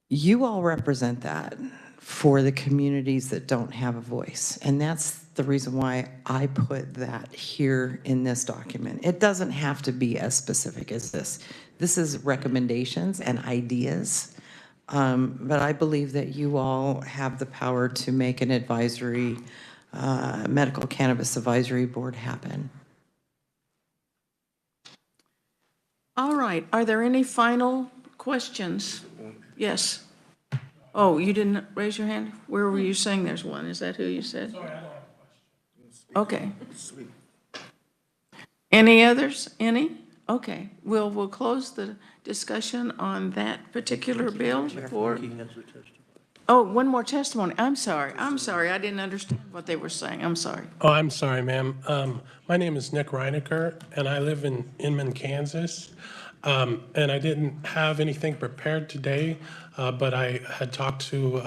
You all represent that for the communities that don't have a voice, and that's the reason why I put that here in this document. It doesn't have to be as specific as this. This is recommendations and ideas. But I believe that you all have the power to make an advisory, medical cannabis advisory board happen. All right, are there any final questions? Yes. Oh, you didn't raise your hand? Where were you saying there's one? Is that who you said? Sorry, I don't have a question. Okay. Any others? Any? Okay, we'll close the discussion on that particular bill for, oh, one more testimony. I'm sorry, I didn't understand what they were saying. I'm sorry. Oh, I'm sorry, ma'am. My name is Nick Reinecker, and I live in Inman, Kansas. And I didn't have anything prepared today, but I had talked to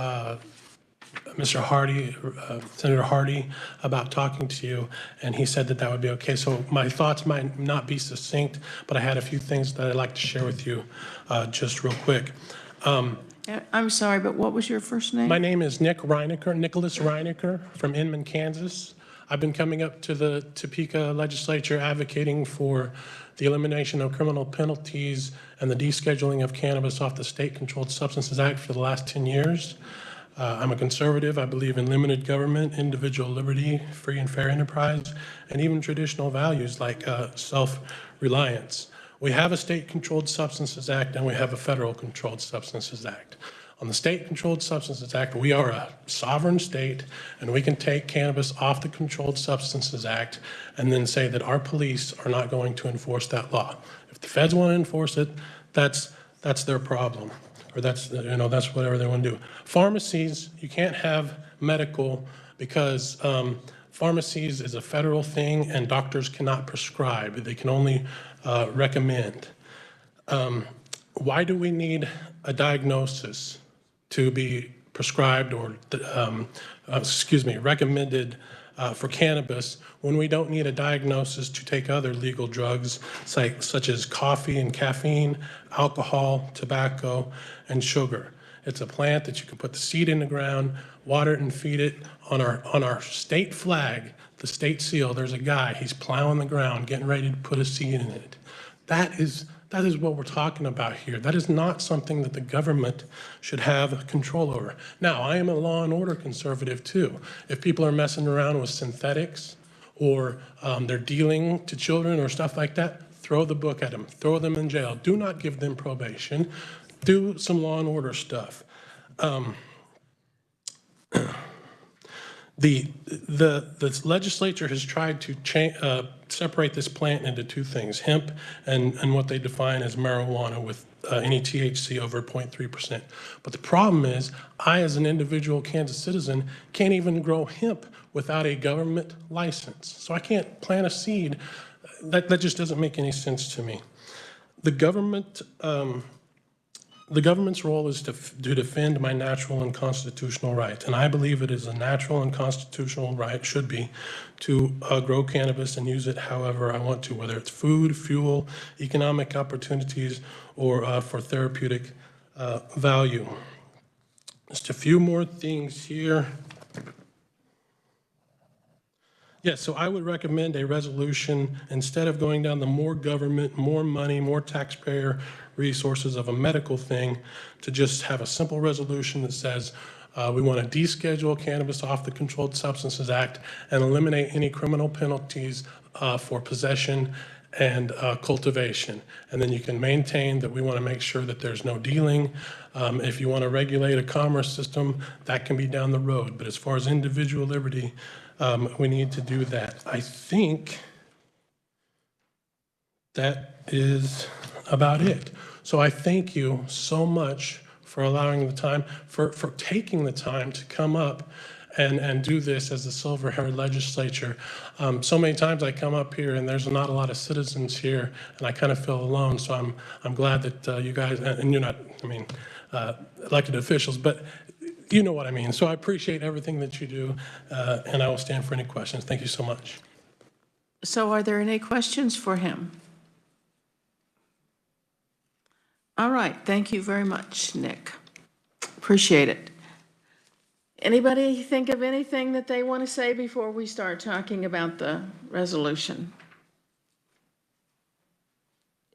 Mr. Hardy, Senator Hardy, about talking to you, and he said that that would be okay. So my thoughts might not be succinct, but I had a few things that I'd like to share with you just real quick. I'm sorry, but what was your first name? My name is Nicholas Reinecker from Inman, Kansas. I've been coming up to the Topeka legislature advocating for the elimination of criminal penalties and the descheduling of cannabis off the State Controlled Substances Act for the last 10 years. I'm a conservative. I believe in limited government, individual liberty, free and fair enterprise, and even traditional values like self-reliance. We have a State Controlled Substances Act and we have a Federal Controlled Substances Act. On the State Controlled Substances Act, we are a sovereign state, and we can take cannabis off the Controlled Substances Act and then say that our police are not going to enforce that law. If the feds want to enforce it, that's their problem, or that's whatever they want to do. Pharmacies, you can't have medical because pharmacies is a federal thing, and doctors cannot prescribe. They can only recommend. Why do we need a diagnosis to be prescribed or, recommended for cannabis when we don't need a diagnosis to take other legal drugs such as coffee and caffeine, alcohol, tobacco, and sugar? It's a plant that you can put the seed in the ground, water it, and feed it. On our state flag, the state seal, there's a guy, he's plowing the ground, getting ready to put a seed in it. That is what we're talking about here. That is not something that the government should have control over. Now, I am a law and order conservative too. If people are messing around with synthetics or they're dealing to children or stuff like that, throw the book at them, throw them in jail. Do not give them probation. Do some law and order stuff. The legislature has tried to separate this plant into two things, hemp and what they define as marijuana with any THC over 0.3%. But the problem is, I as an individual Kansas citizen can't even grow hemp without a government license. So I can't plant a seed. That just doesn't make any sense to me. The government's role is to defend my natural and constitutional right, and I believe it is a natural and constitutional right, should be, to grow cannabis and use it however I want to, whether it's food, fuel, economic opportunities, or for therapeutic value. Just a few more things here. Yes, so I would recommend a resolution, instead of going down the more government, more money, more taxpayer resources of a medical thing, to just have a simple resolution that says we want to deschedule cannabis off the Controlled Substances Act and eliminate any criminal penalties for possession and cultivation. And then you can maintain that we want to make sure that there's no dealing. If you want to regulate a commerce system, that can be down the road. But as far as individual liberty, we need to do that. I think that is about it. So I thank you so much for allowing the time, for taking the time to come up and do this as the silver-haired legislature. So many times I come up here and there's not a lot of citizens here, and I kind of feel alone. So I'm glad that you guys, and you're not, elected officials, but you know what I mean. So I appreciate everything that you do, and I will stand for any questions. Thank you so much. So are there any questions for him? All right, thank you very much, Nick. Appreciate it. Anybody think of anything that they want to say before we start talking about the resolution?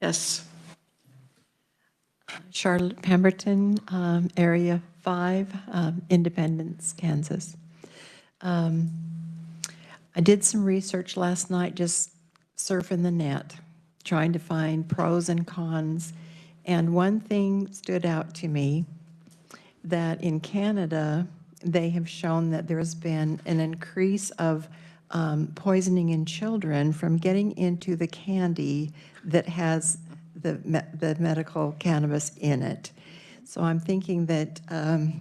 Yes. Charlotte Pemberton, Area 5, Independence, Kansas. I did some research last night, just surfing the net, trying to find pros and cons. And one thing stood out to me, that in Canada, they have shown that there's been an increase of poisoning in children from getting into the candy that has the medical cannabis in it. So I'm thinking that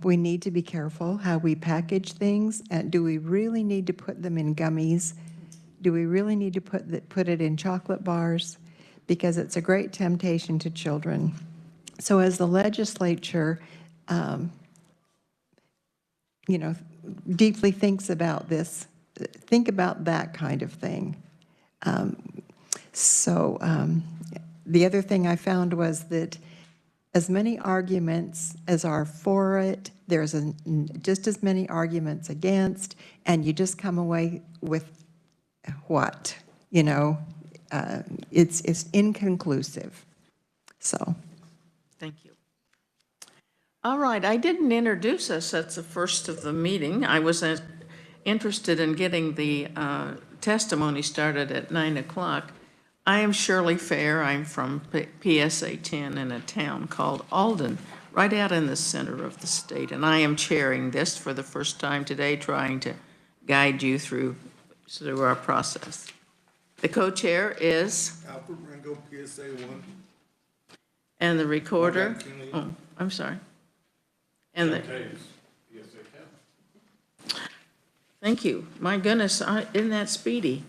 we need to be careful how we package things. Do we really need to put them in gummies? Do we really need to put it in chocolate bars? Because it's a great temptation to children. So as the legislature, deeply thinks about this, think about that kind of thing. The other thing I found was that as many arguments as are for it, there's just as many arguments against, and you just come away with what? It's inconclusive. So. Thank you. All right, I didn't introduce us at the first of the meeting. I was interested in getting the testimony started at 9 o'clock. I am Shirley Fair. I'm from PSA 10 in a town called Alden, right out in the center of the state. And I am chairing this for the first time today, trying to guide you through our process. The co-chair is? Alfred Ringo, PSA 1. And the recorder? Oh, I'm sorry. And the, thank you. My goodness, isn't that speedy?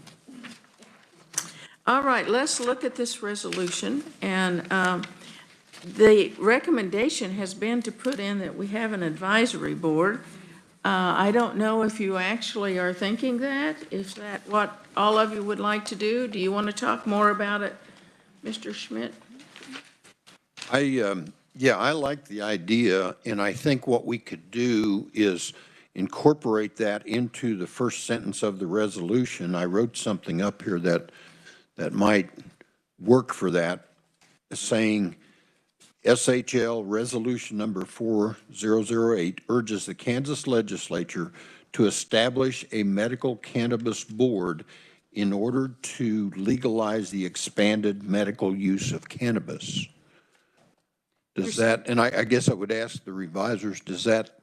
All right, let's look at this resolution. And the recommendation has been to put in that we have an advisory board. I don't know if you actually are thinking that, if that what all of you would like to do. Do you want to talk more about it, Mr. Schmidt? Yeah, I like the idea, and I think what we could do is incorporate that into the first sentence of the resolution. I wrote something up here that might work for that, saying SHL Resolution Number 4008 urges the Kansas Legislature to establish a medical cannabis board in order to legalize the expanded medical use of cannabis. Does that, and I guess I would ask the revisers, does that?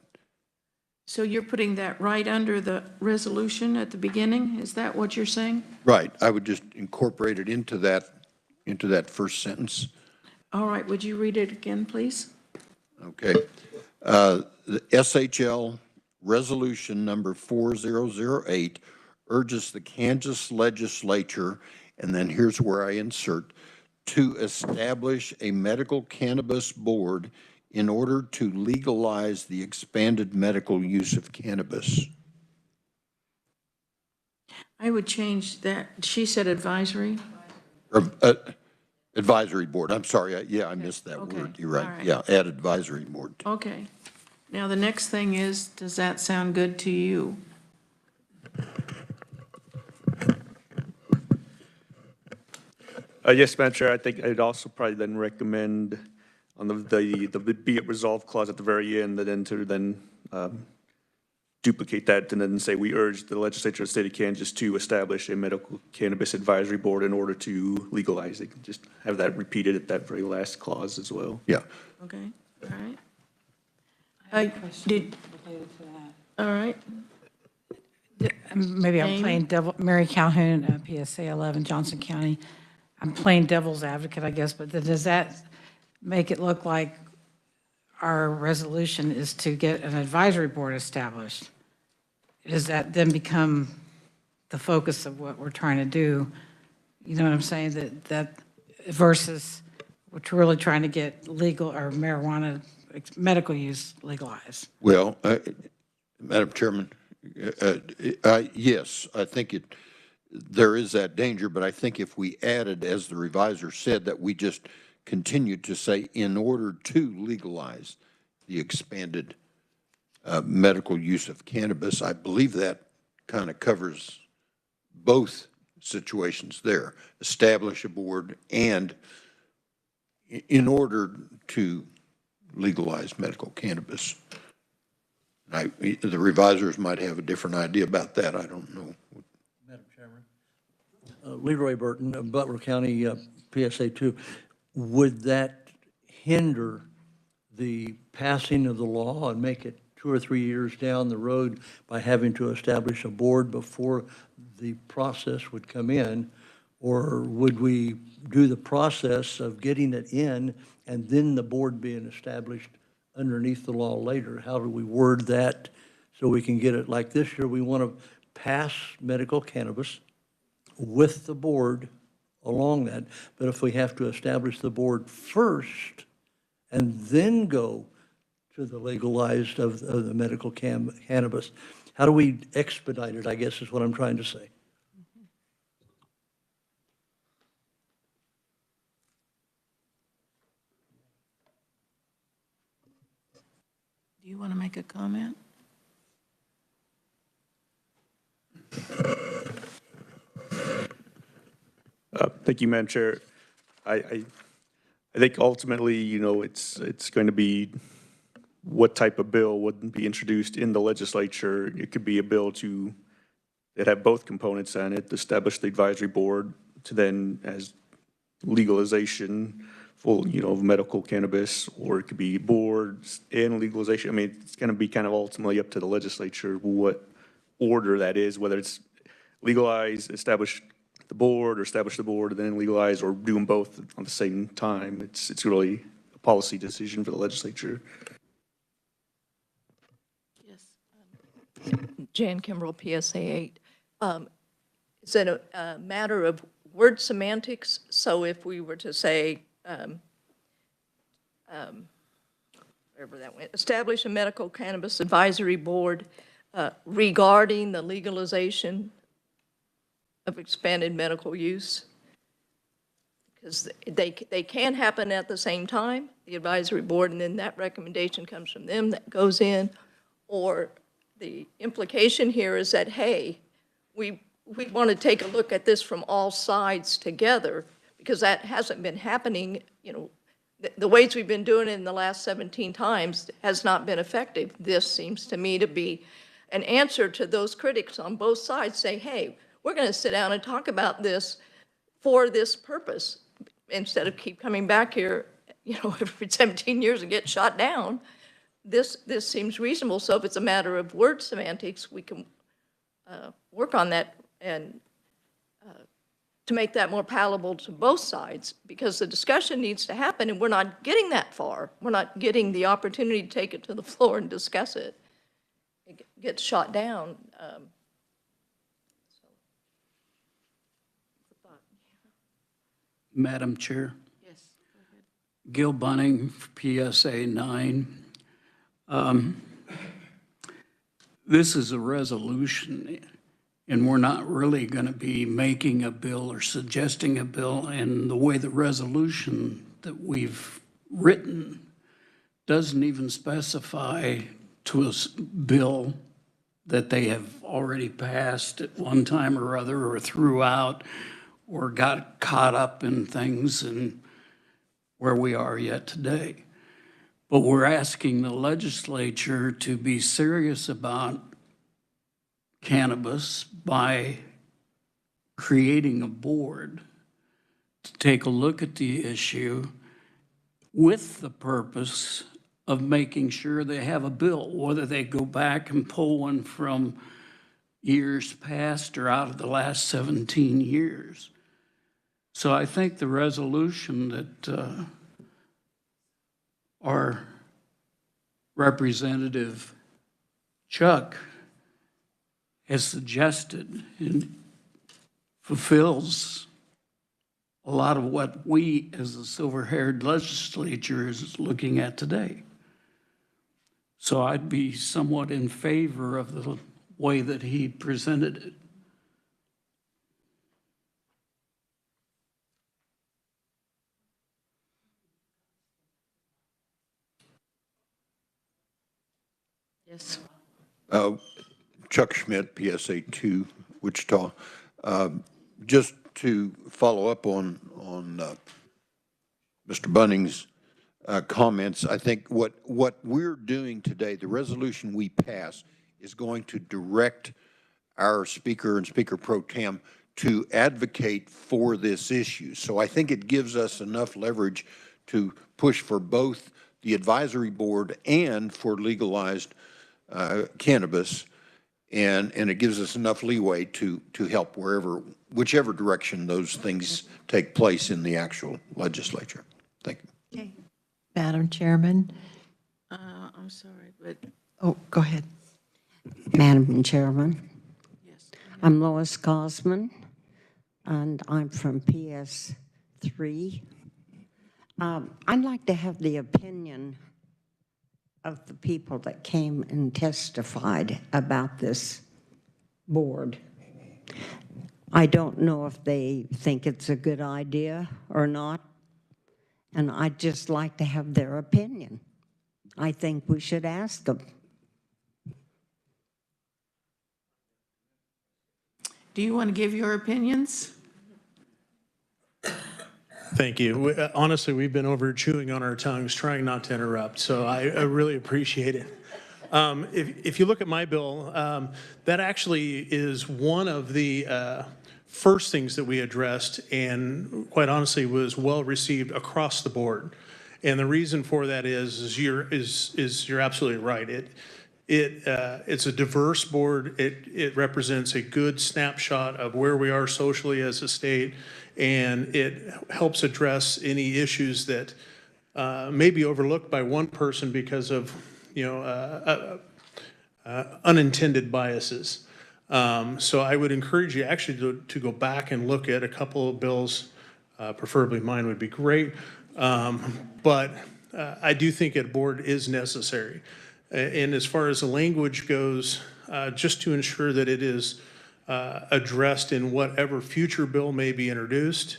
So you're putting that right under the resolution at the beginning? Is that what you're saying? Right. I would just incorporate it into that first sentence. All right. Would you read it again, please? Okay. The SHL Resolution Number 4008 urges the Kansas Legislature, and then here's where I insert, to establish a medical cannabis board in order to legalize the expanded medical use of cannabis. I would change that. She said advisory? Advisory board. I'm sorry. I missed that word. You're right. Yeah, add advisory board. Okay. Now, the next thing is, does that sound good to you? Yes, Madam Chair, I think I'd also probably then recommend on the be it resolved clause at the very end, and then to duplicate that and then say we urge the legislature of the state of Kansas to establish a medical cannabis advisory board in order to legalize it. Just have that repeated at that very last clause as well. Yeah. Okay, all right. I have a question related to that. All right. Maybe I'm playing Mary Calhoun, PSA 11, Johnson County. I'm playing devil's advocate, I guess, but does that make it look like our resolution is to get an advisory board established? Does that then become the focus of what we're trying to do? You know what I'm saying? That versus we're really trying to get legal or marijuana medical use legalized. Well, Madam Chairman, yes, I think there is that danger, but I think if we added, as the revisor said, that we just continued to say in order to legalize the expanded medical use of cannabis. I believe that kind of covers both situations there. Establish a board and in order to legalize medical cannabis. The revisers might have a different idea about that. I don't know. Madam Chairman. Leroy Burton, Butler County, PSA 2. Would that hinder the passing of the law and make it 2 or 3 years down the road by having to establish a board before the process would come in? Or would we do the process of getting it in and then the board being established underneath the law later? How do we word that so we can get it like this year? We want to pass medical cannabis with the board along that. But if we have to establish the board first and then go to the legalized of the medical cannabis, how do we expedite it, I guess is what I'm trying to say. Do you want to make a comment? Thank you, Madam Chair. I think ultimately, you know, it's going to be what type of bill would be introduced in the legislature. It could be a bill that have both components on it, establish the advisory board to then as legalization full, you know, of medical cannabis, or it could be boards and legalization. I mean, it's going to be kind of ultimately up to the legislature what order that is, whether it's legalize, establish the board, or establish the board and then legalize, or do them both on the same time. It's really a policy decision for the legislature. Yes. Jan Kimbrell, PSA 8. Is it a matter of word semantics? So if we were to say, wherever that went, establish a medical cannabis advisory board regarding the legalization of expanded medical use? Because they can happen at the same time, the advisory board, and then that recommendation comes from them that goes in. Or the implication here is that, hey, we want to take a look at this from all sides together, because that hasn't been happening. You know, the ways we've been doing it in the last 17 times has not been effective. This seems to me to be an answer to those critics on both sides. Say, hey, we're going to sit down and talk about this for this purpose, instead of keep coming back here, you know, every 17 years and get shot down. This seems reasonable. So if it's a matter of word semantics, we can work on that and to make that more palatable to both sides, because the discussion needs to happen, and we're not getting that far. We're not getting the opportunity to take it to the floor and discuss it. It gets shot down. Madam Chair. Yes, go ahead. Gil Bunning, PSA 9. This is a resolution, and we're not really going to be making a bill or suggesting a bill. And the way the resolution that we've written doesn't even specify to a bill that they have already passed at one time or other, or throughout, or got caught up in things and where we are yet today. But we're asking the legislature to be serious about cannabis by creating a board to take a look at the issue with the purpose of making sure they have a bill, whether they go back and pull one from years past or out of the last 17 years. So I think the resolution that our Representative Chuck has suggested and fulfills a lot of what we as the silver-haired legislature is looking at today. So I'd be somewhat in favor of the way that he presented it. Yes. Chuck Schmidt, PSA 2, Wichita. Just to follow up on Mr. Bunning's comments, I think what we're doing today, the resolution we pass, is going to direct our speaker and Speaker Pro Tem to advocate for this issue. So I think it gives us enough leverage to push for both the advisory board and for legalized cannabis, and it gives us enough leeway to help whichever direction those things take place in the actual legislature. Thank you. Okay. Madam Chairman? I'm sorry, but Oh, go ahead. Madam Chairman, I'm Lois Gosman, and I'm from PS3. I'd like to have the opinion of the people that came and testified about this board. I don't know if they think it's a good idea or not, and I'd just like to have their opinion. I think we should ask them. do you want to give your opinions? Thank you. Honestly, we've been over chewing on our tongues, trying not to interrupt, so I really appreciate it. If you look at my bill, that actually is one of the first things that we addressed, and quite honestly was well received across the board. And the reason for that is you're absolutely right. It's a diverse board. It represents a good snapshot of where we are socially as a state, and it helps address any issues that may be overlooked by one person because of unintended biases. So I would encourage you actually to go back and look at a couple of bills. Preferably mine would be great, but I do think a board is necessary. And as far as the language goes, just to ensure that it is addressed in whatever future bill may be introduced,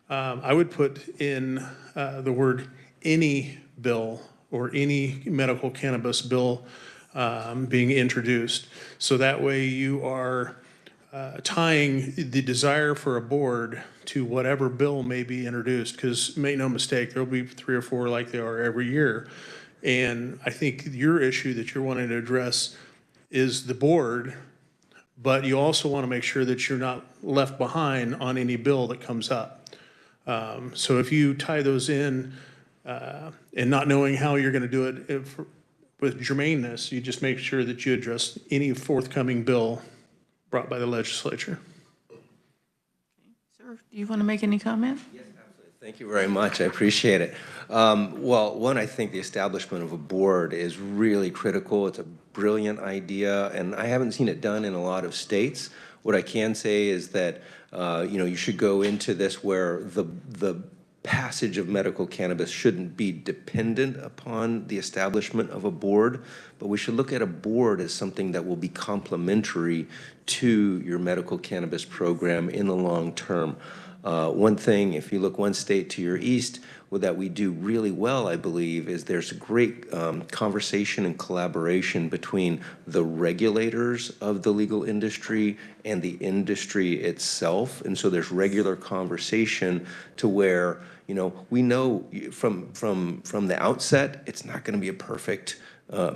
I would put in the word any bill or any medical cannabis bill being introduced. So that way you are tying the desire for a board to whatever bill may be introduced, because make no mistake, there'll be 3 or 4 like there are every year. And I think your issue that you're wanting to address is the board, but you also want to make sure that you're not left behind on any bill that comes up. So if you tie those in and not knowing how you're going to do it with germaneness, you just make sure that you address any forthcoming bill brought by the legislature. Sir, do you want to make any comment? Yes, absolutely. Thank you very much. I appreciate it. Well, one, I think the establishment of a board is really critical. It's a brilliant idea, and I haven't seen it done in a lot of states. What I can say is that you should go into this where the passage of medical cannabis shouldn't be dependent upon the establishment of a board, but we should look at a board as something that will be complementary to your medical cannabis program in the long term. One thing, if you look one state to your east, that we do really well, I believe, is there's a great conversation and collaboration between the regulators of the legal industry and the industry itself. And so there's regular conversation to where, we know from the outset, it's not going to be a perfect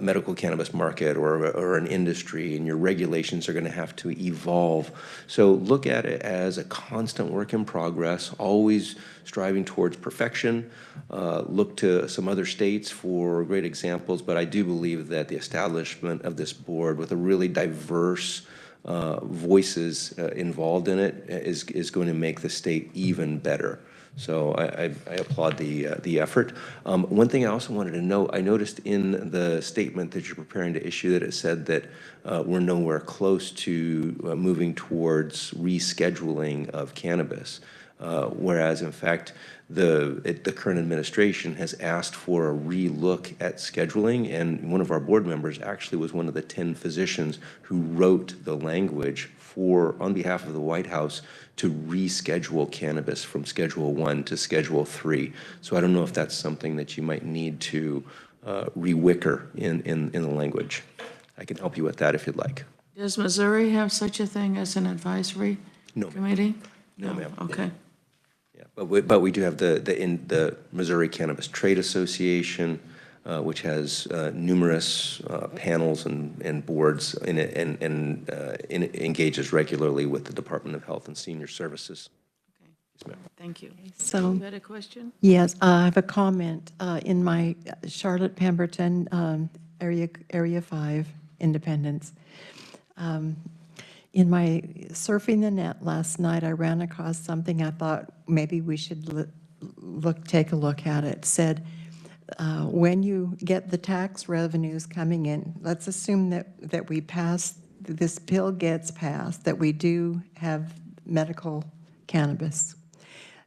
medical cannabis market or an industry, and your regulations are going to have to evolve. So look at it as a constant work in progress, always striving towards perfection. Look to some other states for great examples, but I do believe that the establishment of this board with a really diverse voices involved in it is going to make the state even better. So I applaud the effort. One thing I also wanted to note, I noticed in the statement that you're preparing to issue that it said that we're nowhere close to moving towards rescheduling of cannabis, whereas in fact the current administration has asked for a re-look at scheduling, and one of our board members actually was one of the 10 physicians who wrote the language on behalf of the White House to reschedule cannabis from Schedule 1 to Schedule 3. So I don't know if that's something that you might need to re-wicker in the language. I can help you with that if you'd like. Does Missouri have such a thing as an advisory No, ma'am. committee? No, ma'am. Okay. Yeah, but we do have the Missouri Cannabis Trade Association, which has numerous panels and boards in it, and engages regularly with the Department of Health and Senior Services. Yes, ma'am. Thank you. So, You had a question? yes, I have a comment. In my Charlotte Pemberton Area 5 Independence, in my surfing the net last night, I ran across something I thought maybe we should take a look at. It said, when you get the tax revenues coming in, let's assume that we pass, this bill gets passed, that we do have medical cannabis.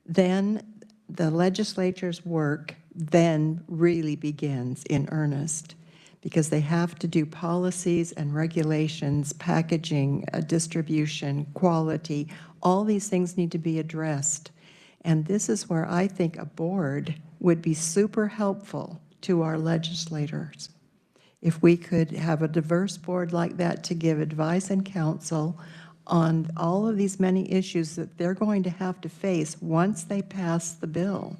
Then the legislature's work then really begins in earnest, because they have to do policies and regulations, packaging, distribution, quality. All these things need to be addressed. And this is where I think a board would be super helpful to our legislators. If we could have a diverse board like that to give advice and counsel on all of these many issues that they're going to have to face once they pass the bill.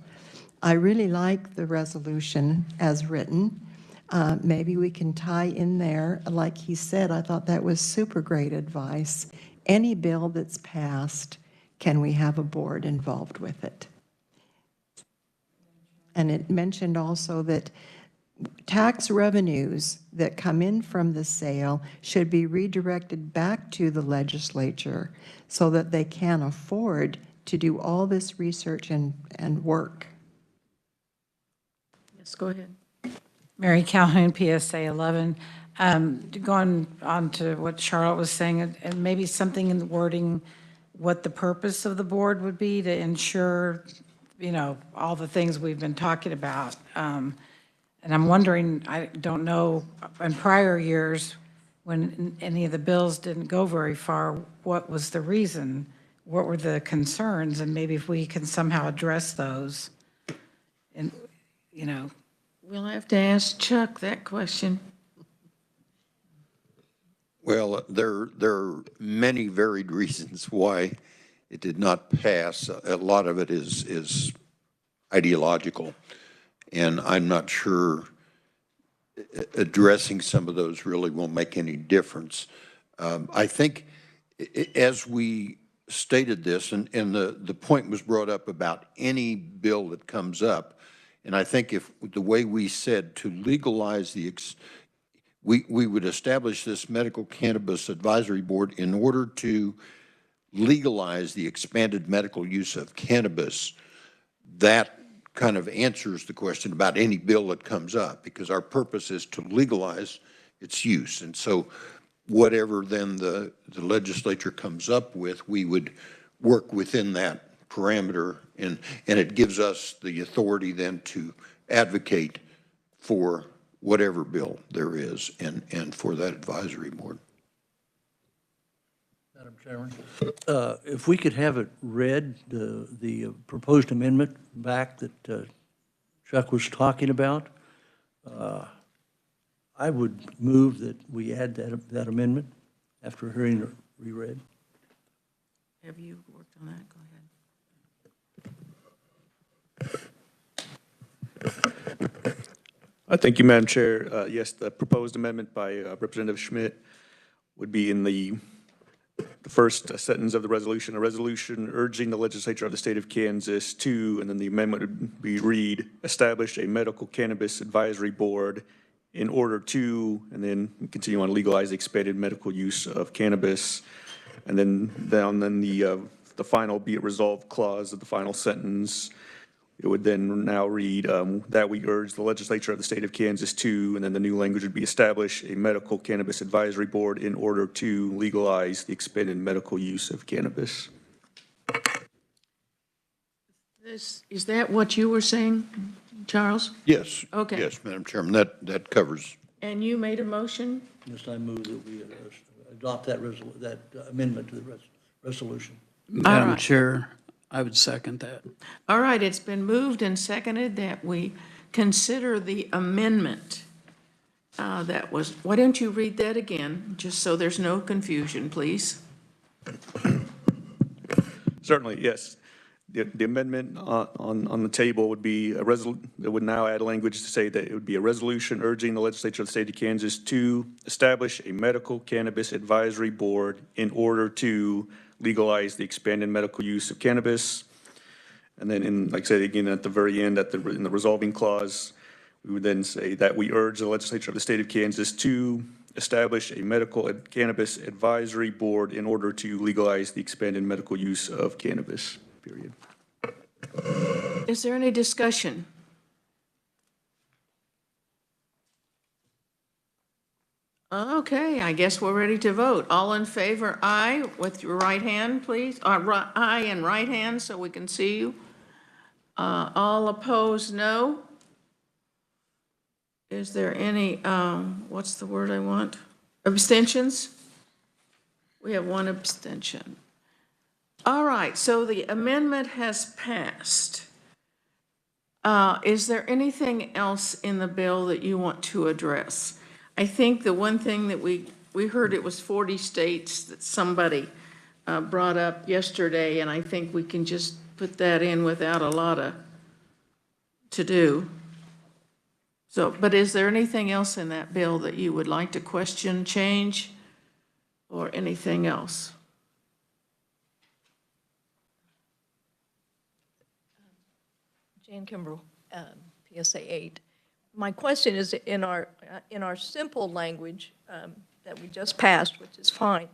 I really like the resolution as written. Maybe we can tie in there, like he said, I thought that was super great advice. Any bill that's passed, can we have a board involved with it? And it mentioned also that tax revenues that come in from the sale should be redirected back to the legislature so that they can afford to do all this research and work. Yes, go ahead. Mary Calhoun, PSA 11. Going on to what Charlotte was saying, and maybe something in the wording, what the purpose of the board would be to ensure, all the things we've been talking about. And I'm wondering, I don't know, in prior years, when any of the bills didn't go very far, what was the reason? What were the concerns? And maybe if we can somehow address those. And, We'll have to ask Chuck that question. Well, there are many varied reasons why it did not pass. A lot of it is ideological, and I'm not sure addressing some of those really won't make any difference. I think as we stated this, and the point was brought up about any bill that comes up, and I think if the way we said to legalize we would establish this medical cannabis advisory board in order to legalize the expanded medical use of cannabis, that kind of answers the question about any bill that comes up, because our purpose is to legalize its use. And so whatever then the legislature comes up with, we would work within that parameter, and it gives us the authority then to advocate for whatever bill there is and for that advisory board. Madam Chairman, if we could have it read, the proposed amendment back that Chuck was talking about, I would move that we add that amendment after hearing it reread. Have you worked on that? Go ahead. Thank you, Madam Chair. Yes, the proposed amendment by Representative Schmidt would be in the first sentence of the resolution, a resolution urging the legislature of the state of Kansas to, and then the amendment would be read, establish a medical cannabis advisory board in order to, and then continue on, legalize the expanded medical use of cannabis. And then the final be it resolved clause of the final sentence, it would then now read that we urge the legislature of the state of Kansas to, and then the new language would be establish a medical cannabis advisory board in order to legalize the expanded medical use of cannabis. Is that what you were saying, Charles? Yes. Okay. Yes, Madam Chairman, that covers. And you made a motion? Yes, I move that we adopt that amendment to the resolution. Madam right. Chair, I would second that. All right, it's been moved and seconded that we consider the amendment Why don't you read that again, just so there's no confusion, please? Certainly, yes. The amendment on the table would be it would now add language to say that it would be a resolution urging the legislature of the state of Kansas to establish a medical cannabis advisory board in order to legalize the expanded medical use of cannabis. And then like I said, again, at the very end, in the resolving clause, we would then say that we urge the legislature of the state of Kansas to establish a medical cannabis advisory board in order to legalize the expanded medical use of cannabis, period. Is there any discussion? Okay, I guess we're ready to vote. All in favor, aye, with your right hand, please. Aye and right hand, so we can see you. All opposed, no. Is there any, what's the word I want? Abstentions? We have one abstention. All right, so the amendment has passed. Is there anything else in the bill that you want to address? I think the one thing that we heard, it was 40 states that somebody brought up yesterday, and I think we can just put that in without a lot of to do. So, but is there anything else in that bill that you would like to question, change, or anything else? Jan Kimbrell, PSA 8. My question is, in our simple language that we just passed, which is fine,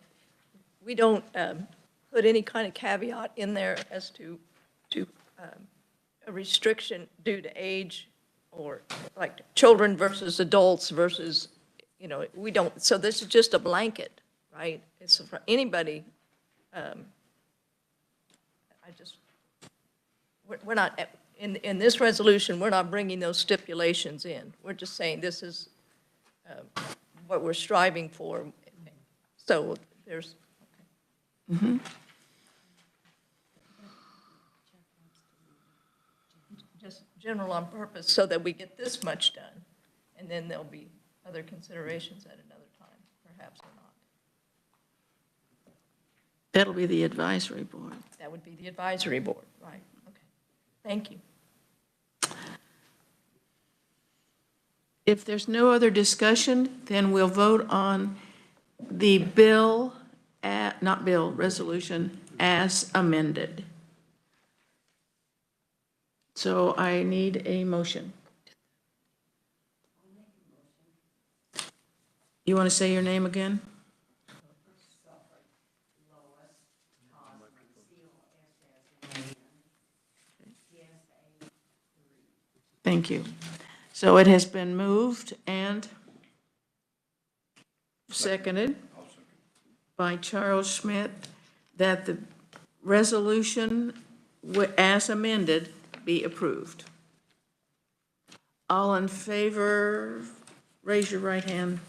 we don't put any kind of caveat in there as to a restriction due to age, or like children versus adults versus, we don't. So this is just a blanket, right? It's for anybody. We're not. In this resolution, we're not bringing those stipulations in. We're just saying this is what we're striving for. So there's. Okay. Mm-hmm. Just general on purpose so that we get this much done. And then there'll be other considerations at another time, perhaps or not. That'll be the advisory board. That would be the advisory board, right? Okay. Thank you. If there's no other discussion, then we'll vote on the resolution as amended. So I need a motion. You want to say your name again? Thank you. So it has been moved and seconded by Charles Schmidt that the resolution as amended be approved. All in favor, raise your right hand.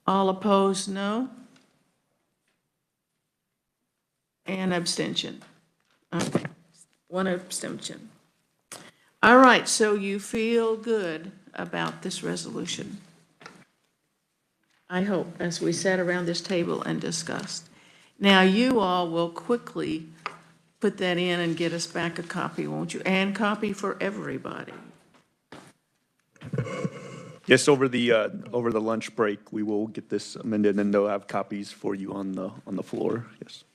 All opposed, no. And abstention. Okay, one abstention. All right, so you feel good about this resolution? I hope, as we sat around this table and discussed. Now, you all will quickly put that in and get us back a copy, won't you? And copy for everybody. Yes, over the lunch break, we will get this amended, and they'll have copies for you on the floor. Yes.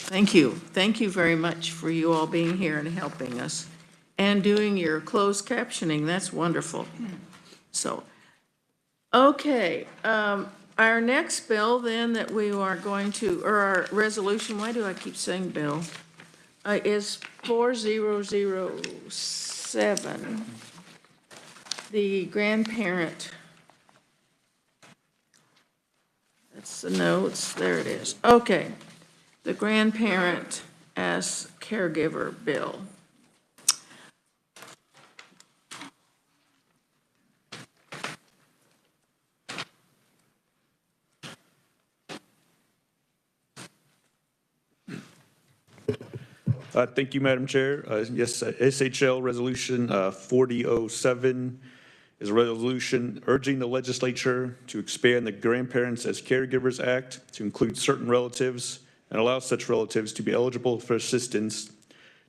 Thank you. Thank you very much for you all being here and helping us and doing your closed captioning. That's wonderful. So, okay, our next bill then that we are going to, or our resolution, why do I keep saying bill, is 4007, the grandparent. That's the notes, there it is. Okay, the grandparent as caregiver bill. Thank you, Madam Chair. Yes, SHL Resolution 4007 is a resolution urging the legislature to expand the Grandparents as Caregivers Act to include certain relatives and allow such relatives to be eligible for assistance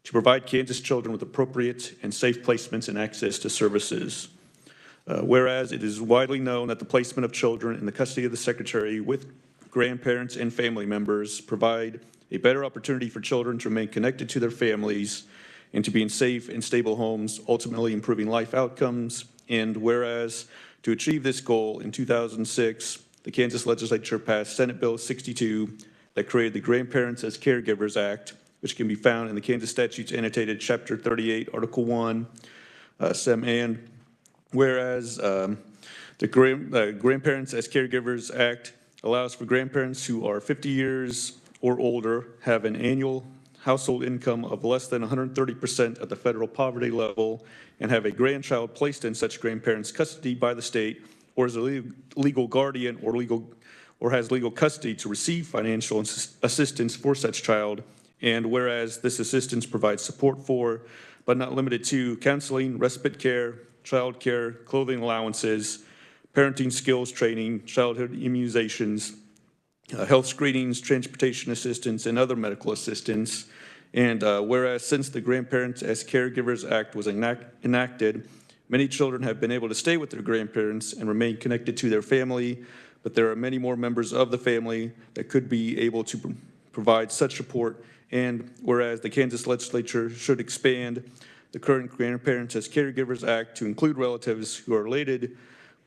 to provide Kansas children with appropriate and safe placements and access to services. Whereas it is widely known that the placement of children in the custody of the Secretary with grandparents and family members provide a better opportunity for children to remain connected to their families and to be in safe and stable homes, ultimately improving life outcomes. And whereas to achieve this goal in 2006, the Kansas Legislature passed Senate Bill 62 that created the Grandparents as Caregivers Act, which can be found in the Kansas Statutes Annotated Chapter 38, Article 1, Sem. And whereas the Grandparents as Caregivers Act allows for grandparents who are 50 years or older, have an annual household income of less than 130% of the federal poverty level, and have a grandchild placed in such grandparents' custody by the state, or is a legal guardian or has legal custody to receive financial assistance for such child. And whereas this assistance provides support for, but not limited to, counseling, respite care, child care, clothing allowances, parenting skills training, childhood immunizations, health screenings, transportation assistance, and other medical assistance. And whereas since the Grandparents as Caregivers Act was enacted, many children have been able to stay with their grandparents and remain connected to their family, but there are many more members of the family that could be able to provide such support. And whereas the Kansas Legislature should expand the current Grandparents as Caregivers Act to include relatives who are related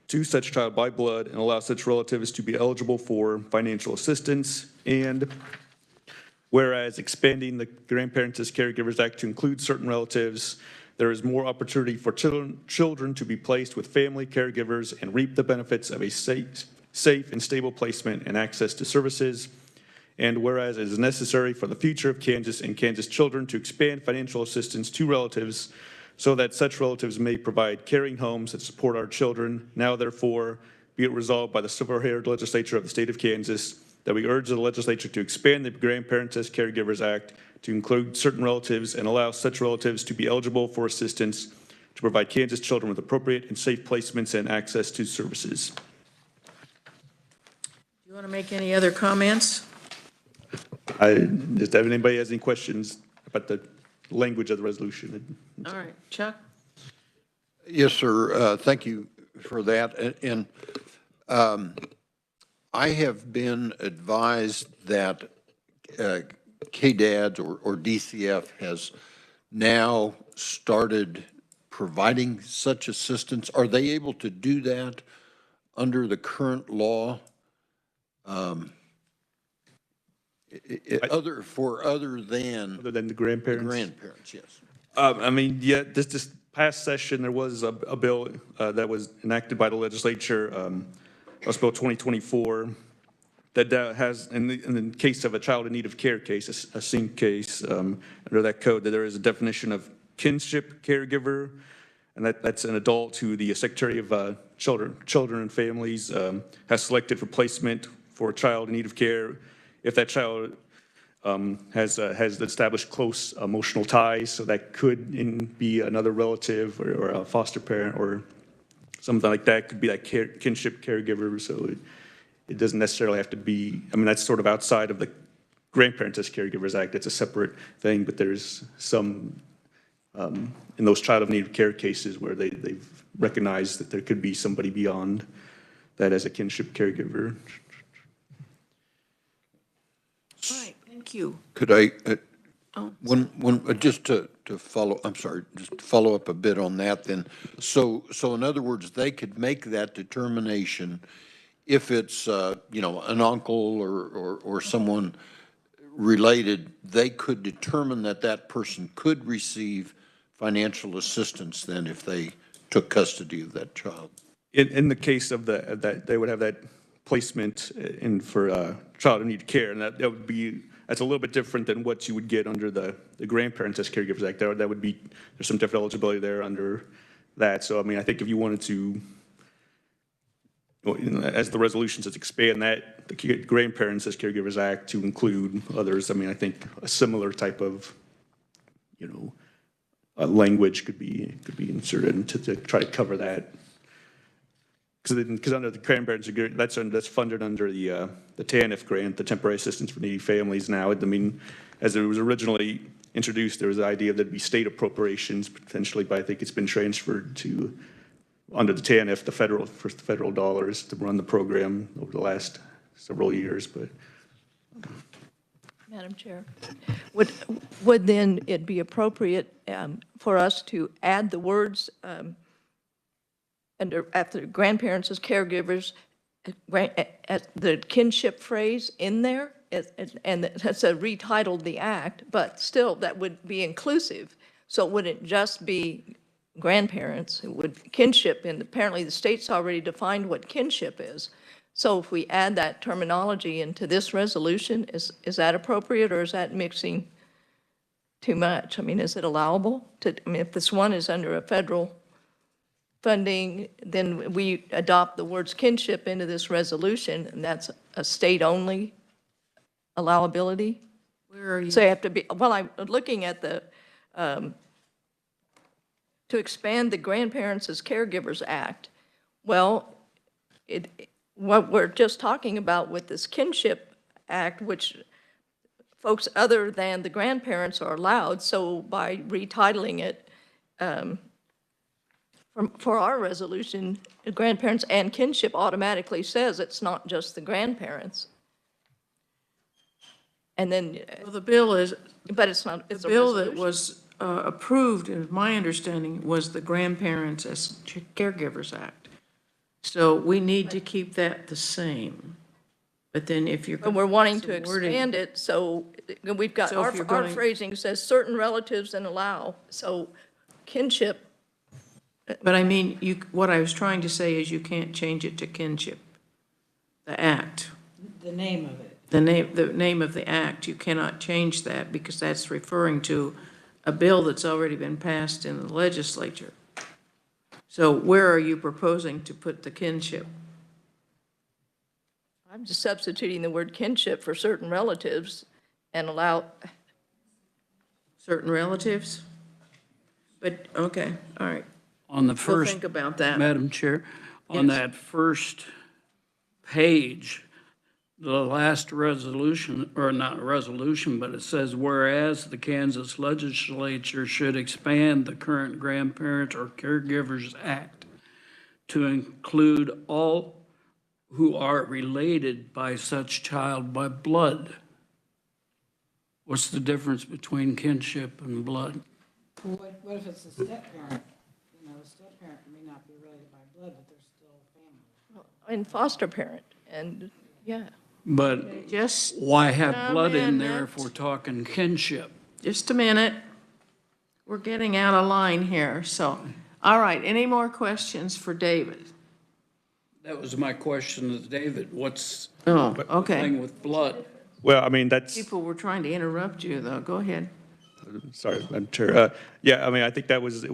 to such child by blood and allow such relatives to be eligible for financial assistance. And whereas expanding the Grandparents as Caregivers Act to include certain relatives, there is more opportunity for children to be placed with family caregivers and reap the benefits of a safe and stable placement and access to services. And whereas it is necessary for the future of Kansas and Kansas children to expand financial assistance to relatives so that such relatives may provide caring homes that support our children. Now, therefore, be it resolved by the silver-haired legislature of the state of Kansas that we urge the legislature to expand the Grandparents as Caregivers Act to include certain relatives and allow such relatives to be eligible for assistance to provide Kansas children with appropriate and safe placements and access to services. Do you want to make any other comments? If anybody has any questions about the language of the resolution. All right, Chuck? Yes, sir. Thank you for that. And I have been advised that KDAD or DCF has now started providing such assistance. Are they able to do that under the current law? Other than the grandparents? The grandparents, yes. I mean, yeah, this past session, there was a bill that was enacted by the legislature, House Bill 2024, that has, in the case of a child in need of care case, a SINC case, under that code, that there is a definition of kinship caregiver, and that's an adult who the Secretary of Children and Families has selected for placement for a child in need of care if that child has established close emotional ties. So that could be another relative or a foster parent or something like that. Could be that kinship caregiver. So it doesn't necessarily have to be, I mean, that's sort of outside of the Grandparents as Caregivers Act. It's a separate thing, but there's some in those child of need of care cases where they've recognized that there could be somebody beyond that as a kinship caregiver. All right, thank you. Could I, just to follow, I'm sorry, just to follow up a bit on that then. So in other words, they could make that determination if it's, an uncle or someone related, they could determine that that person could receive financial assistance then if they took custody of that child. In the case of that, they would have that placement in for child in need of care, and that's a little bit different than what you would get under the Grandparents as Caregivers Act. That would be, there's some different eligibility there under that. So I mean, I think if you wanted to, as the resolution says, expand that, the Grandparents as Caregivers Act to include others, I mean, I think a similar type of language could be inserted to try to cover that. Because under the grandparents, that's funded under the TANF grant, the Temporary Assistance for Needy Families now. I mean, as it was originally introduced, there was the idea that it'd be state appropriations potentially, but I think it's been transferred to, under the TANF, the federal dollars to run the program over the last several years, but. Madam Chair, would then it be appropriate for us to add the words after grandparents as caregivers, the kinship phrase in there? And that's retitled the act, but still that would be inclusive. So it wouldn't just be grandparents, it would kinship, and apparently the state's already defined what kinship is. So if we add that terminology into this resolution, is that appropriate, or is that mixing too much? I mean, is it allowable to, I mean, if this one is under a federal funding, then we adopt the words kinship into this resolution, and that's a state-only allowability? Where are you? So you have to be, well, I'm looking at the, to expand the Grandparents as Caregivers Act. Well, what we're just talking about with this Kinship Act, which folks other than the grandparents are allowed, so by retitling it, for our resolution, grandparents and kinship automatically says it's not just the grandparents. And then, Well, the bill is, but it's not, it's the a bill that resolution. was approved, in my understanding, was the Grandparents as Caregivers Act. So we need to keep that the same. But then if you're. But we're wanting to some wording- expand it, so we've got, So if you're our going- phrasing says certain relatives and allow, so kinship. But I mean, what I was trying to say is you can't change it to kinship, the act. The name of it. The name of the act, you cannot change that because that's referring to a bill that's already been passed in the legislature. So where are you proposing to put the kinship? I'm just substituting the word kinship for certain relatives and allow. Certain relatives? But, okay, all right. On the We'll first. think about that. Madam Chair, on Yes. that first page, the last resolution, or not resolution, but it says, whereas the Kansas Legislature should expand the current Grandparents or Caregivers Act to include all who are related by such child by blood. What's the difference between kinship and blood? What if it's a step-parent? You know, a step-parent may not be related by blood, but they're still family. And foster parent, and, yeah. But Just why have a blood in there minute. if we're talking kinship? Just a minute. We're getting out of line here, so, all right, any more questions for David? That was my question to David. What's Oh, the okay. thing with blood? Well, I mean, that's. People were trying to interrupt you, though. Go ahead. Sorry, Madam Chair. Yeah, I mean, I think that was, I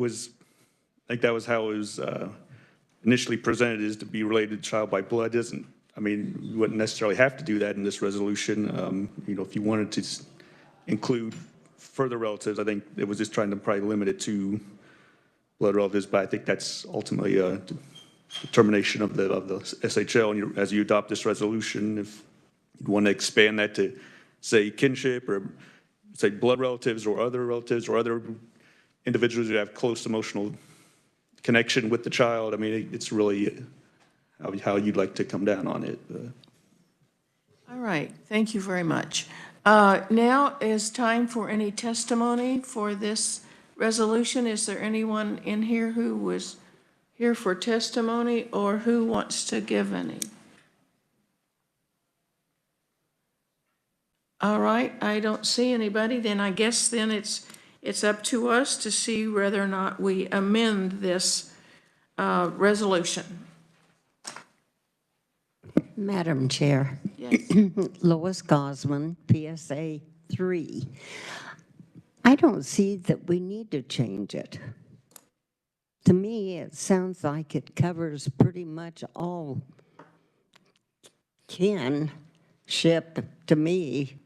think that was how it was initially presented, is to be related to child by blood. Isn't, I mean, you wouldn't necessarily have to do that in this resolution. You know, if you wanted to include further relatives, I think it was just trying to probably limit it to blood relatives, but I think that's ultimately a determination of the SHL. And as you adopt this resolution, if you want to expand that to, say, kinship, or say blood relatives or other individuals who have close emotional connection with the child, I mean, it's really how you'd like to come down on it. All right, thank you very much. Now is time for any testimony for this resolution. Is there anyone in here who was here for testimony or who wants to give any? All right, I don't see anybody. Then I guess then it's up to us to see whether or not we amend this resolution. Madam Chair. Yes. Lois Gosman, PSA 3. I don't see that we need to change it. To me, it sounds like it covers pretty much all kinship to me.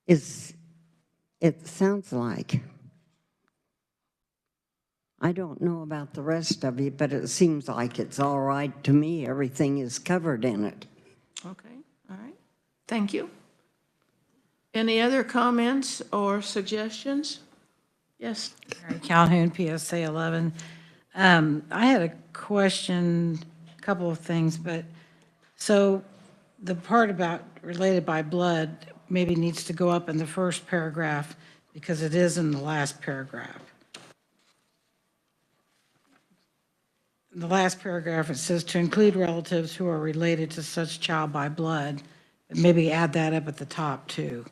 It sounds like. I don't know about the rest of you, but it seems like it's all right to me. Everything is covered in it. Okay, all right. Thank you. Any other comments or suggestions? Yes. Mary Calhoun, PSA 11. I had a question, a couple of things, but, so the part about related by blood maybe needs to go up in the first paragraph because it is in the last paragraph. In the last paragraph, it says to include relatives who are related to such child by blood. Maybe add that up at the top too.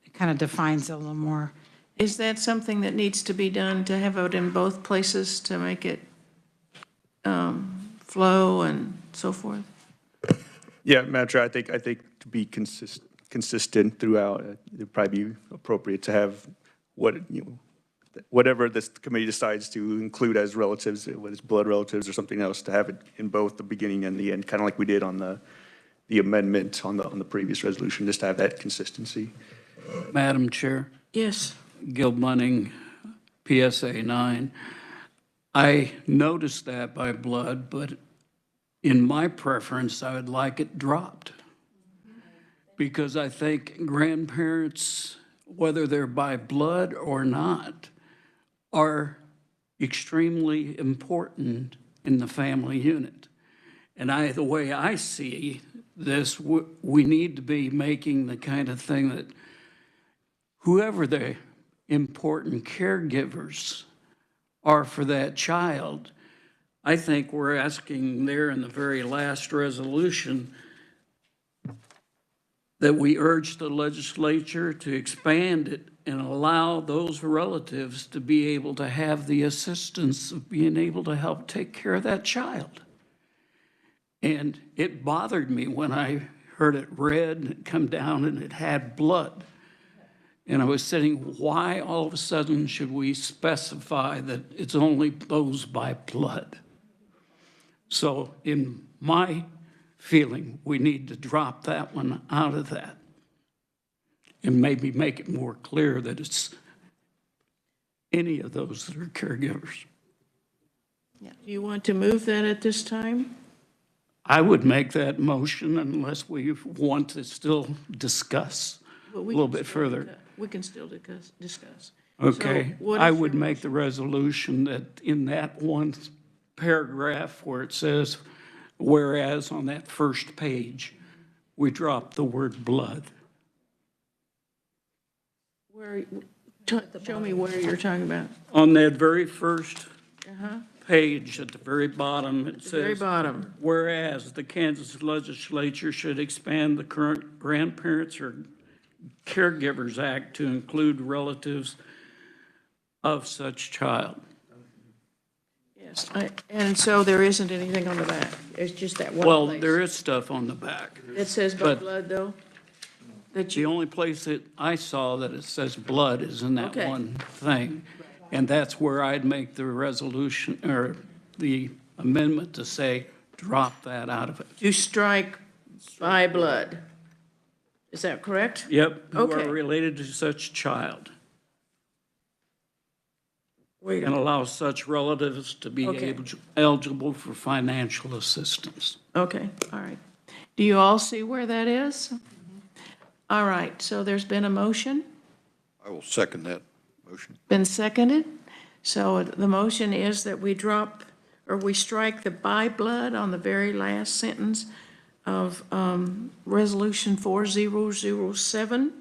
It kind of defines it a little more. Is that something that needs to be done to have it in both places to make it flow and so forth? Yeah, Madam Chair, I think to be consistent throughout, it'd probably be appropriate to have whatever this committee decides to include as relatives, whether it's blood relatives or something else, to have it in both the beginning and the end, kind of like we did on the amendment on the previous resolution, just to have that consistency. Madam Chair, Yes. Gil Bunning, PSA 9. I noticed that by blood, but in my preference, I would like it dropped. Because I think grandparents, whether they're by blood or not, are extremely important in the family unit. And the way I see this, we need to be making the kind of thing that whoever the important caregivers are for that child, I think we're asking there in the very last resolution that we urge the legislature to expand it and allow those relatives to be able to have the assistance of being able to help take care of that child. And it bothered me when I heard it read and come down and it had blood. And I was sitting, why all of a sudden should we specify that it's only those by blood? So in my feeling, we need to drop that one out of that and maybe make it more clear that it's any of those that are caregivers. Do you want to move that at this time? I would make that motion unless we want to still discuss a little bit further. We can still discuss. Okay, So what I is would your make the resolution that in that one paragraph where it says, whereas on that first page, we drop the word blood. Show me where you're talking about. On that very first page at the very bottom, it Very says, bottom. whereas the Kansas legislature should expand the current Grandparents or Caregivers Act to include relatives of such child. Yes, and so there isn't anything on the back. It's just that one Well, place. there is stuff on the back. It says by but- blood, though? The only place that I saw that it says blood is in that Okay. one thing. And that's where I'd make the resolution or the amendment to say, drop that out of it. To strike by blood. Is that correct? Yep, who Okay. are related to such child. Wait a And minute. allow such relatives to be Okay. eligible for financial assistance. Okay, all right. Do you all see where that is? All right, so there's been a motion, I will second that motion. been seconded. So the motion is that we drop, or we strike the by blood on the very last sentence of Resolution 4007.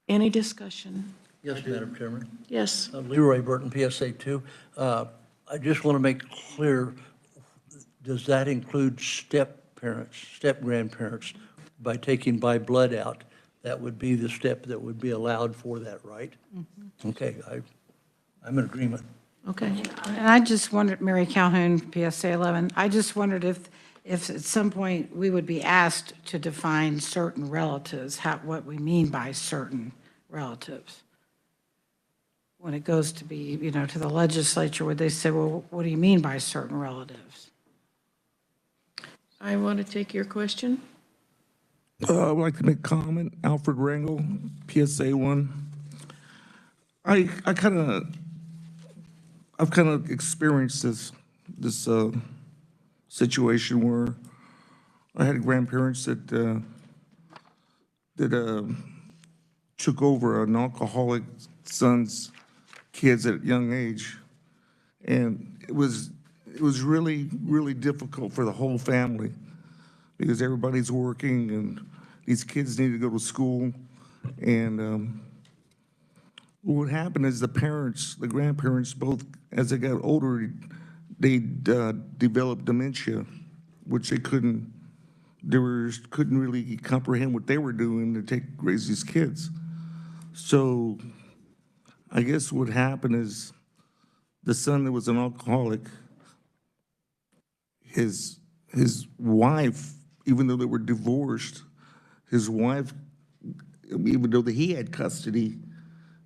Any discussion? Yes, Madam Chairman. Yes. Leroy Burton, PSA 2. I just want to make clear, does that include step-parents, step-grandparents? By taking by blood out, that would be the step that would be allowed for that, right? Okay, I'm in agreement. Okay. And I just wondered, Mary Calhoun, PSA 11, I just wondered if at some point we would be asked to define certain relatives, what we mean by certain relatives. When it goes to be, to the legislature, would they say, well, what do you mean by certain relatives? I want to take your question. I would like to make a comment. Alfred Rangel, PSA 1. I've kind of experienced this situation where I had grandparents that took over an alcoholic son's kids at a young age, and it was really, really difficult for the whole family because everybody's working and these kids need to go to school. And what happened is the grandparents, both as they got older, they developed dementia, which they couldn't really comprehend what they were doing to raise these kids. So I guess what happened is the son that was an alcoholic, his wife, even though they were divorced, his wife, even though he had custody,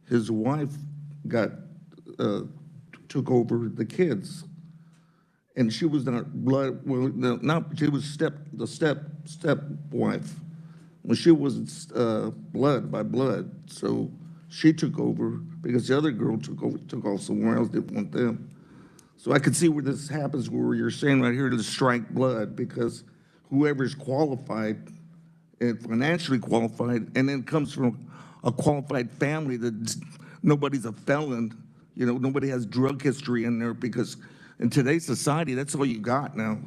his wife took over the kids. And she was not blood, well, no, not, she was the step wife. Well, she wasn't blood by blood, so she took over because the other girl took off somewhere else, didn't want them. So I could see where this happens, where you're saying right here to strike blood, because whoever's qualified and financially qualified, and then comes from a qualified family that nobody's a felon, you know, nobody has drug history in there, because in today's society, that's all you got now.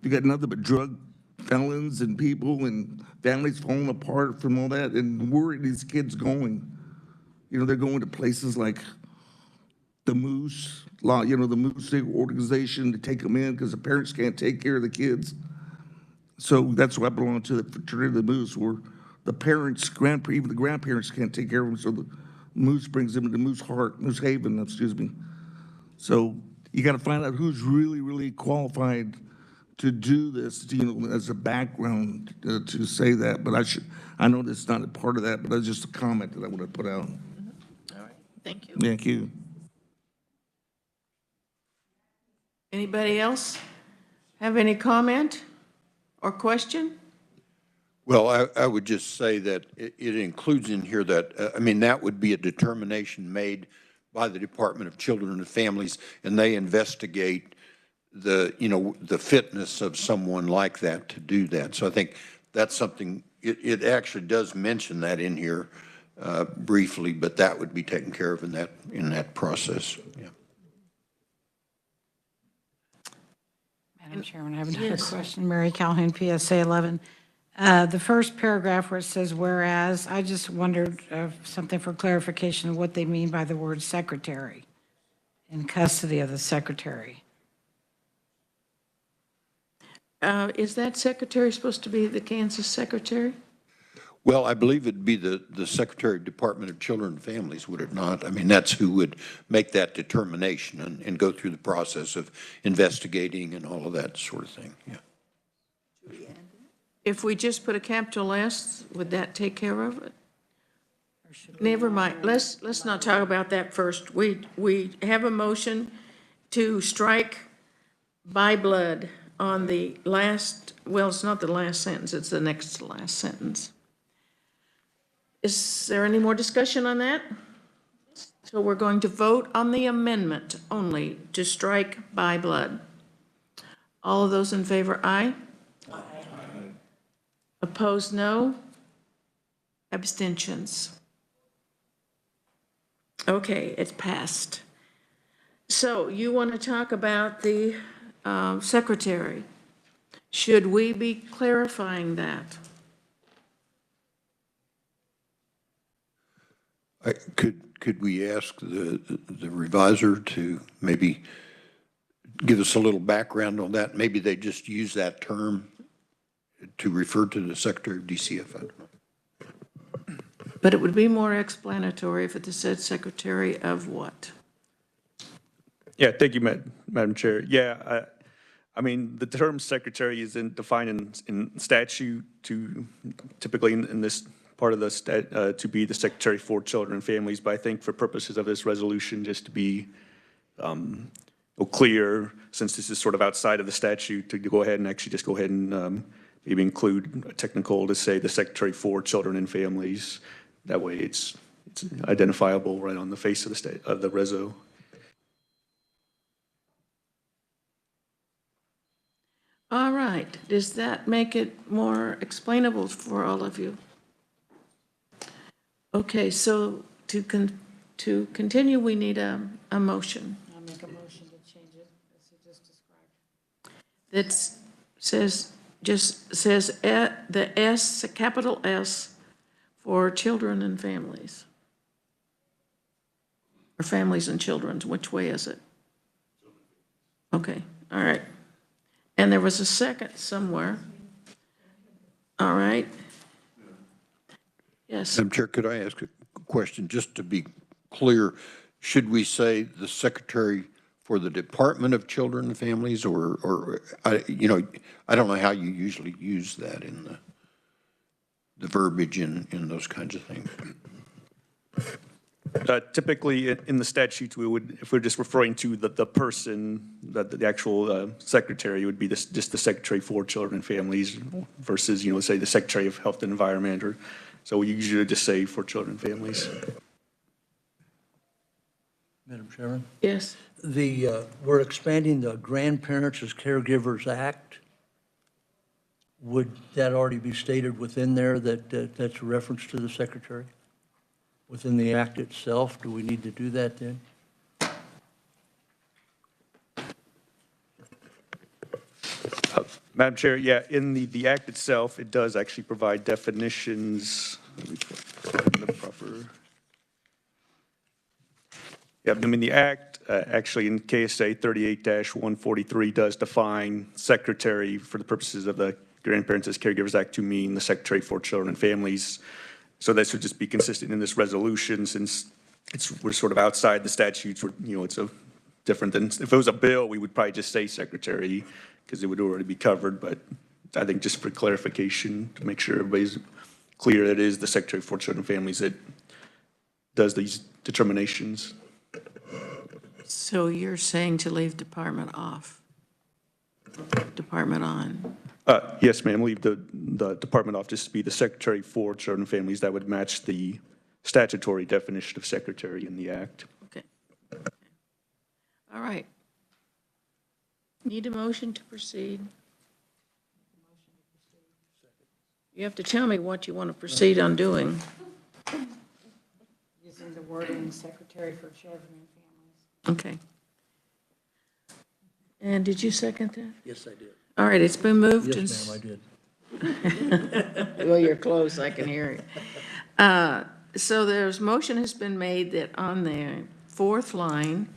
You got nothing but drug felons and people and families falling apart from all that. And where are these kids going? You know, they're going to places like the Moose, you know, the Moose organization to take them in because the parents can't take care of the kids. So that's why I belong to the fraternity of the Moose, where the parents, even the grandparents can't take care of them. So the Moose brings them to Moose Haven, excuse me. So you got to find out who's really, really qualified to do this, you know, as a background to say that. But I know that's not a part of that, but that's just a comment that I want to put out. All right, thank you. Thank you. Anybody else have any comment or question? Well, I would just say that it includes in here that, I mean, that would be a determination made by the Department of Children and Families, and they investigate the, you know, the fitness of someone like that to do that. So I think that's something, it actually does mention that in here briefly, but that would be taken care of in that process. Yeah. Madam Chairman, I have another Yes. question. Mary Calhoun, PSA 11. The first paragraph where it says whereas, I just wondered something for clarification of what they mean by the word secretary, in custody of the secretary. Is that secretary supposed to be the Kansas secretary? Well, I believe it'd be the Secretary of Department of Children and Families, would it not? I mean, that's who would make that determination and go through the process of investigating and all of that sort of thing, yeah. If we just put a capital S, would that take care of it? Never mind, let's not talk about that first. We have a motion to strike by blood on the last, well, it's not the last sentence, it's the next to last sentence. Is there any more discussion on that? So we're going to vote on the amendment only to strike by blood. All of those in favor, aye? Aye. Opposed, no? Abstentions? Okay, it's passed. So you want to talk about the secretary. Should we be clarifying that? Could we ask the revisor to maybe give us a little background on that? Maybe they just use that term to refer to the Secretary of DCF. I don't know. But it would be more explanatory if it said secretary of what? Yeah, thank you, Madam Chair. Yeah, I mean, the term secretary is defined in statute to typically in this part of the to be the secretary for children and families. But I think for purposes of this resolution, just to be clear, since this is sort of outside of the statute, to go ahead and actually just go ahead and maybe include a technical to say the secretary for children and families. That way it's it's identifiable right on the face of the state, of the reso. All right, does that make it more explainable for all of you? Okay, so to continue, we need a motion. I'll make a motion to change it, as you just described. That says the S, capital S, for children and families. Or families and children, which way is it? Okay, all right. And there was a second somewhere. All right. Yes. Madam Chair, could I ask a question, just to be clear? Should we say the Secretary for the Department of Children and Families, or I don't know how you usually use that in the verbiage in those kinds of things. Typically, in the statutes, we would, if we're just referring to the person, the actual secretary, would be just the Secretary for Children and Families versus, say the Secretary of Health and Environment, or so we usually just say for children and families. Madam Chairman? Yes. We're expanding the Grandparents as Caregivers Act. Would that already be stated within there that that's a reference to the secretary? Within the act itself, do we need to do that then? Madam Chair, yeah, in the act itself, it does actually provide definitions. Let me put the proper. Yeah, I mean, the act, actually in KSA 38-143 does define secretary for the purposes of the Grandparents as Caregivers Act to mean the Secretary for Children and Families. So this would just be consistent in this resolution, since we're sort of outside the statutes, it's different than, if it was a bill, we would probably just say secretary, because it would already be covered, but I think just for clarification, to make sure everybody's clear, that it is the Secretary for Children and Families that does these determinations. So you're saying to leave department off? Department on? Yes, ma'am, leave the department off, just to be the Secretary for Children and Families. That would match the statutory definition of secretary in the act. Okay. All right. Need a motion to proceed? You have to tell me what you want to proceed on doing. Using the wording Secretary for Children and Families. Okay. And did you second that? Yes, I did. All right, it's been moved. Yes, ma'am, I did. Well, you're close, I can hear it. So there's, motion has been made that on the fourth line,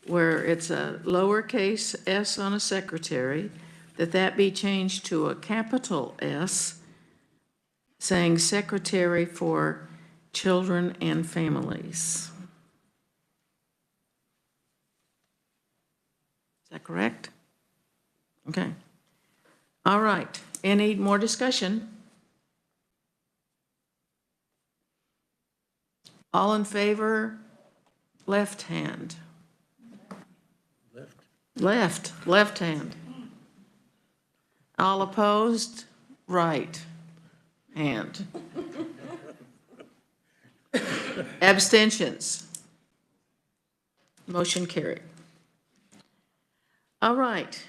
where it's a lowercase s on a secretary, that be changed to a capital S, saying Secretary for Children and Families. Is that correct? Okay. All right. Any more discussion? All in favor, left hand. Left hand. All opposed, right hand. Abstentions. Motion carried. All right.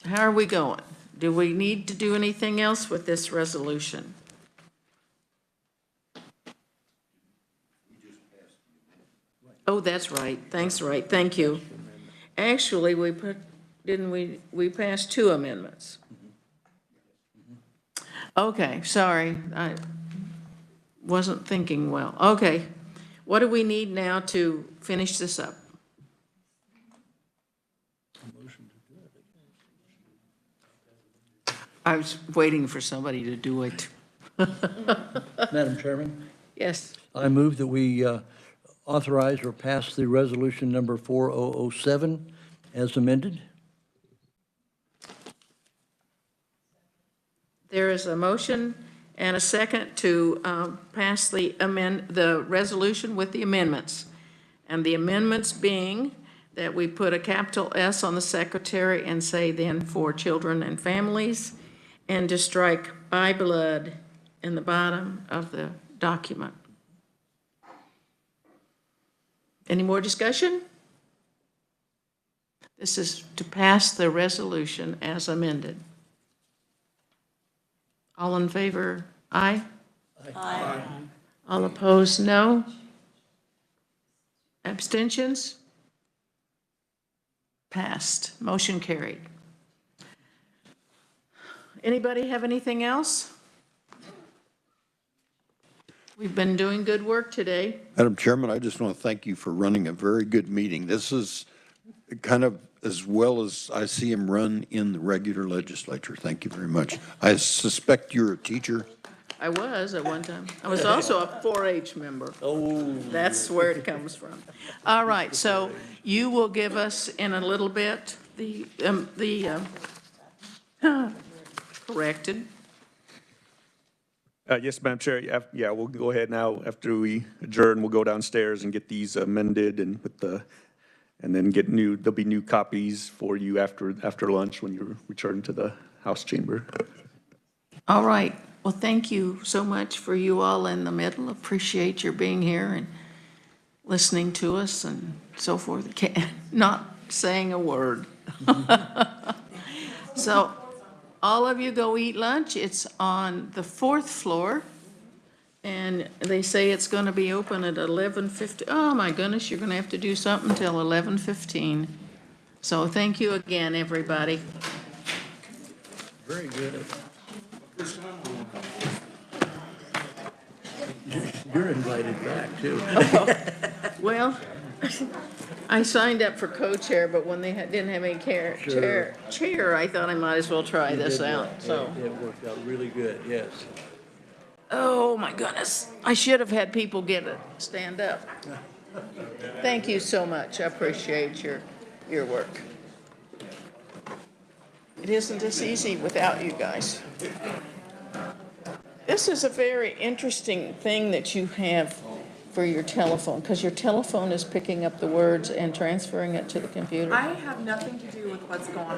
How are we going? Do we need to do anything else with this resolution? Oh, that's right. Thanks, right. Thank you. Actually, we passed two amendments. Okay, sorry. I wasn't thinking well. Okay. What do we need now to finish this up? I was waiting for somebody to do it. Madam Chairman? Yes. I move that we authorize or pass the resolution number 4007 as amended. There is a motion and a second to pass the resolution with the amendments. And the amendments being that we put a capital S on the secretary and say then for children and families, and to strike by blood in the bottom of the document. Any more discussion? This is to pass the resolution as amended. All in favor, aye? Aye. All opposed, no? Abstentions? Passed. Motion carried. Anybody have anything else? We've been doing good work today. Madam Chairman, I just want to thank you for running a very good meeting. This is kind of as well as I see him run in the regular legislature. Thank you very much. I suspect you're a teacher. I was at one time. I was also a 4-H member. Oh. That's where it comes from. All right, so you will give us in a little bit the corrected. Yes, Madam Chair. Yeah, we'll go ahead now. After we adjourn, we'll go downstairs and get these amended and then there'll be new copies for you after lunch when you return to the House chamber. All right. Well, thank you so much for you all in the middle. Appreciate your being here and listening to us and so forth. Not saying a word. So all of you go eat lunch. It's on the 4th floor. And they say it's going to be open at 11:50. Oh, my goodness, you're going to have to do something till 11:15. So thank you again, everybody. Very good. You're invited back, too. Well, I signed up for co-chair, but when they didn't have any chair, I thought I might as well try this out, so. It worked out really good, yes. Oh, my goodness. I should have had people stand up. Thank you so much. I appreciate your work. It isn't this easy without you guys. This is a very interesting thing that you have for your telephone, because your telephone is picking up the words and transferring it to the computer. I have nothing to do with what's going on.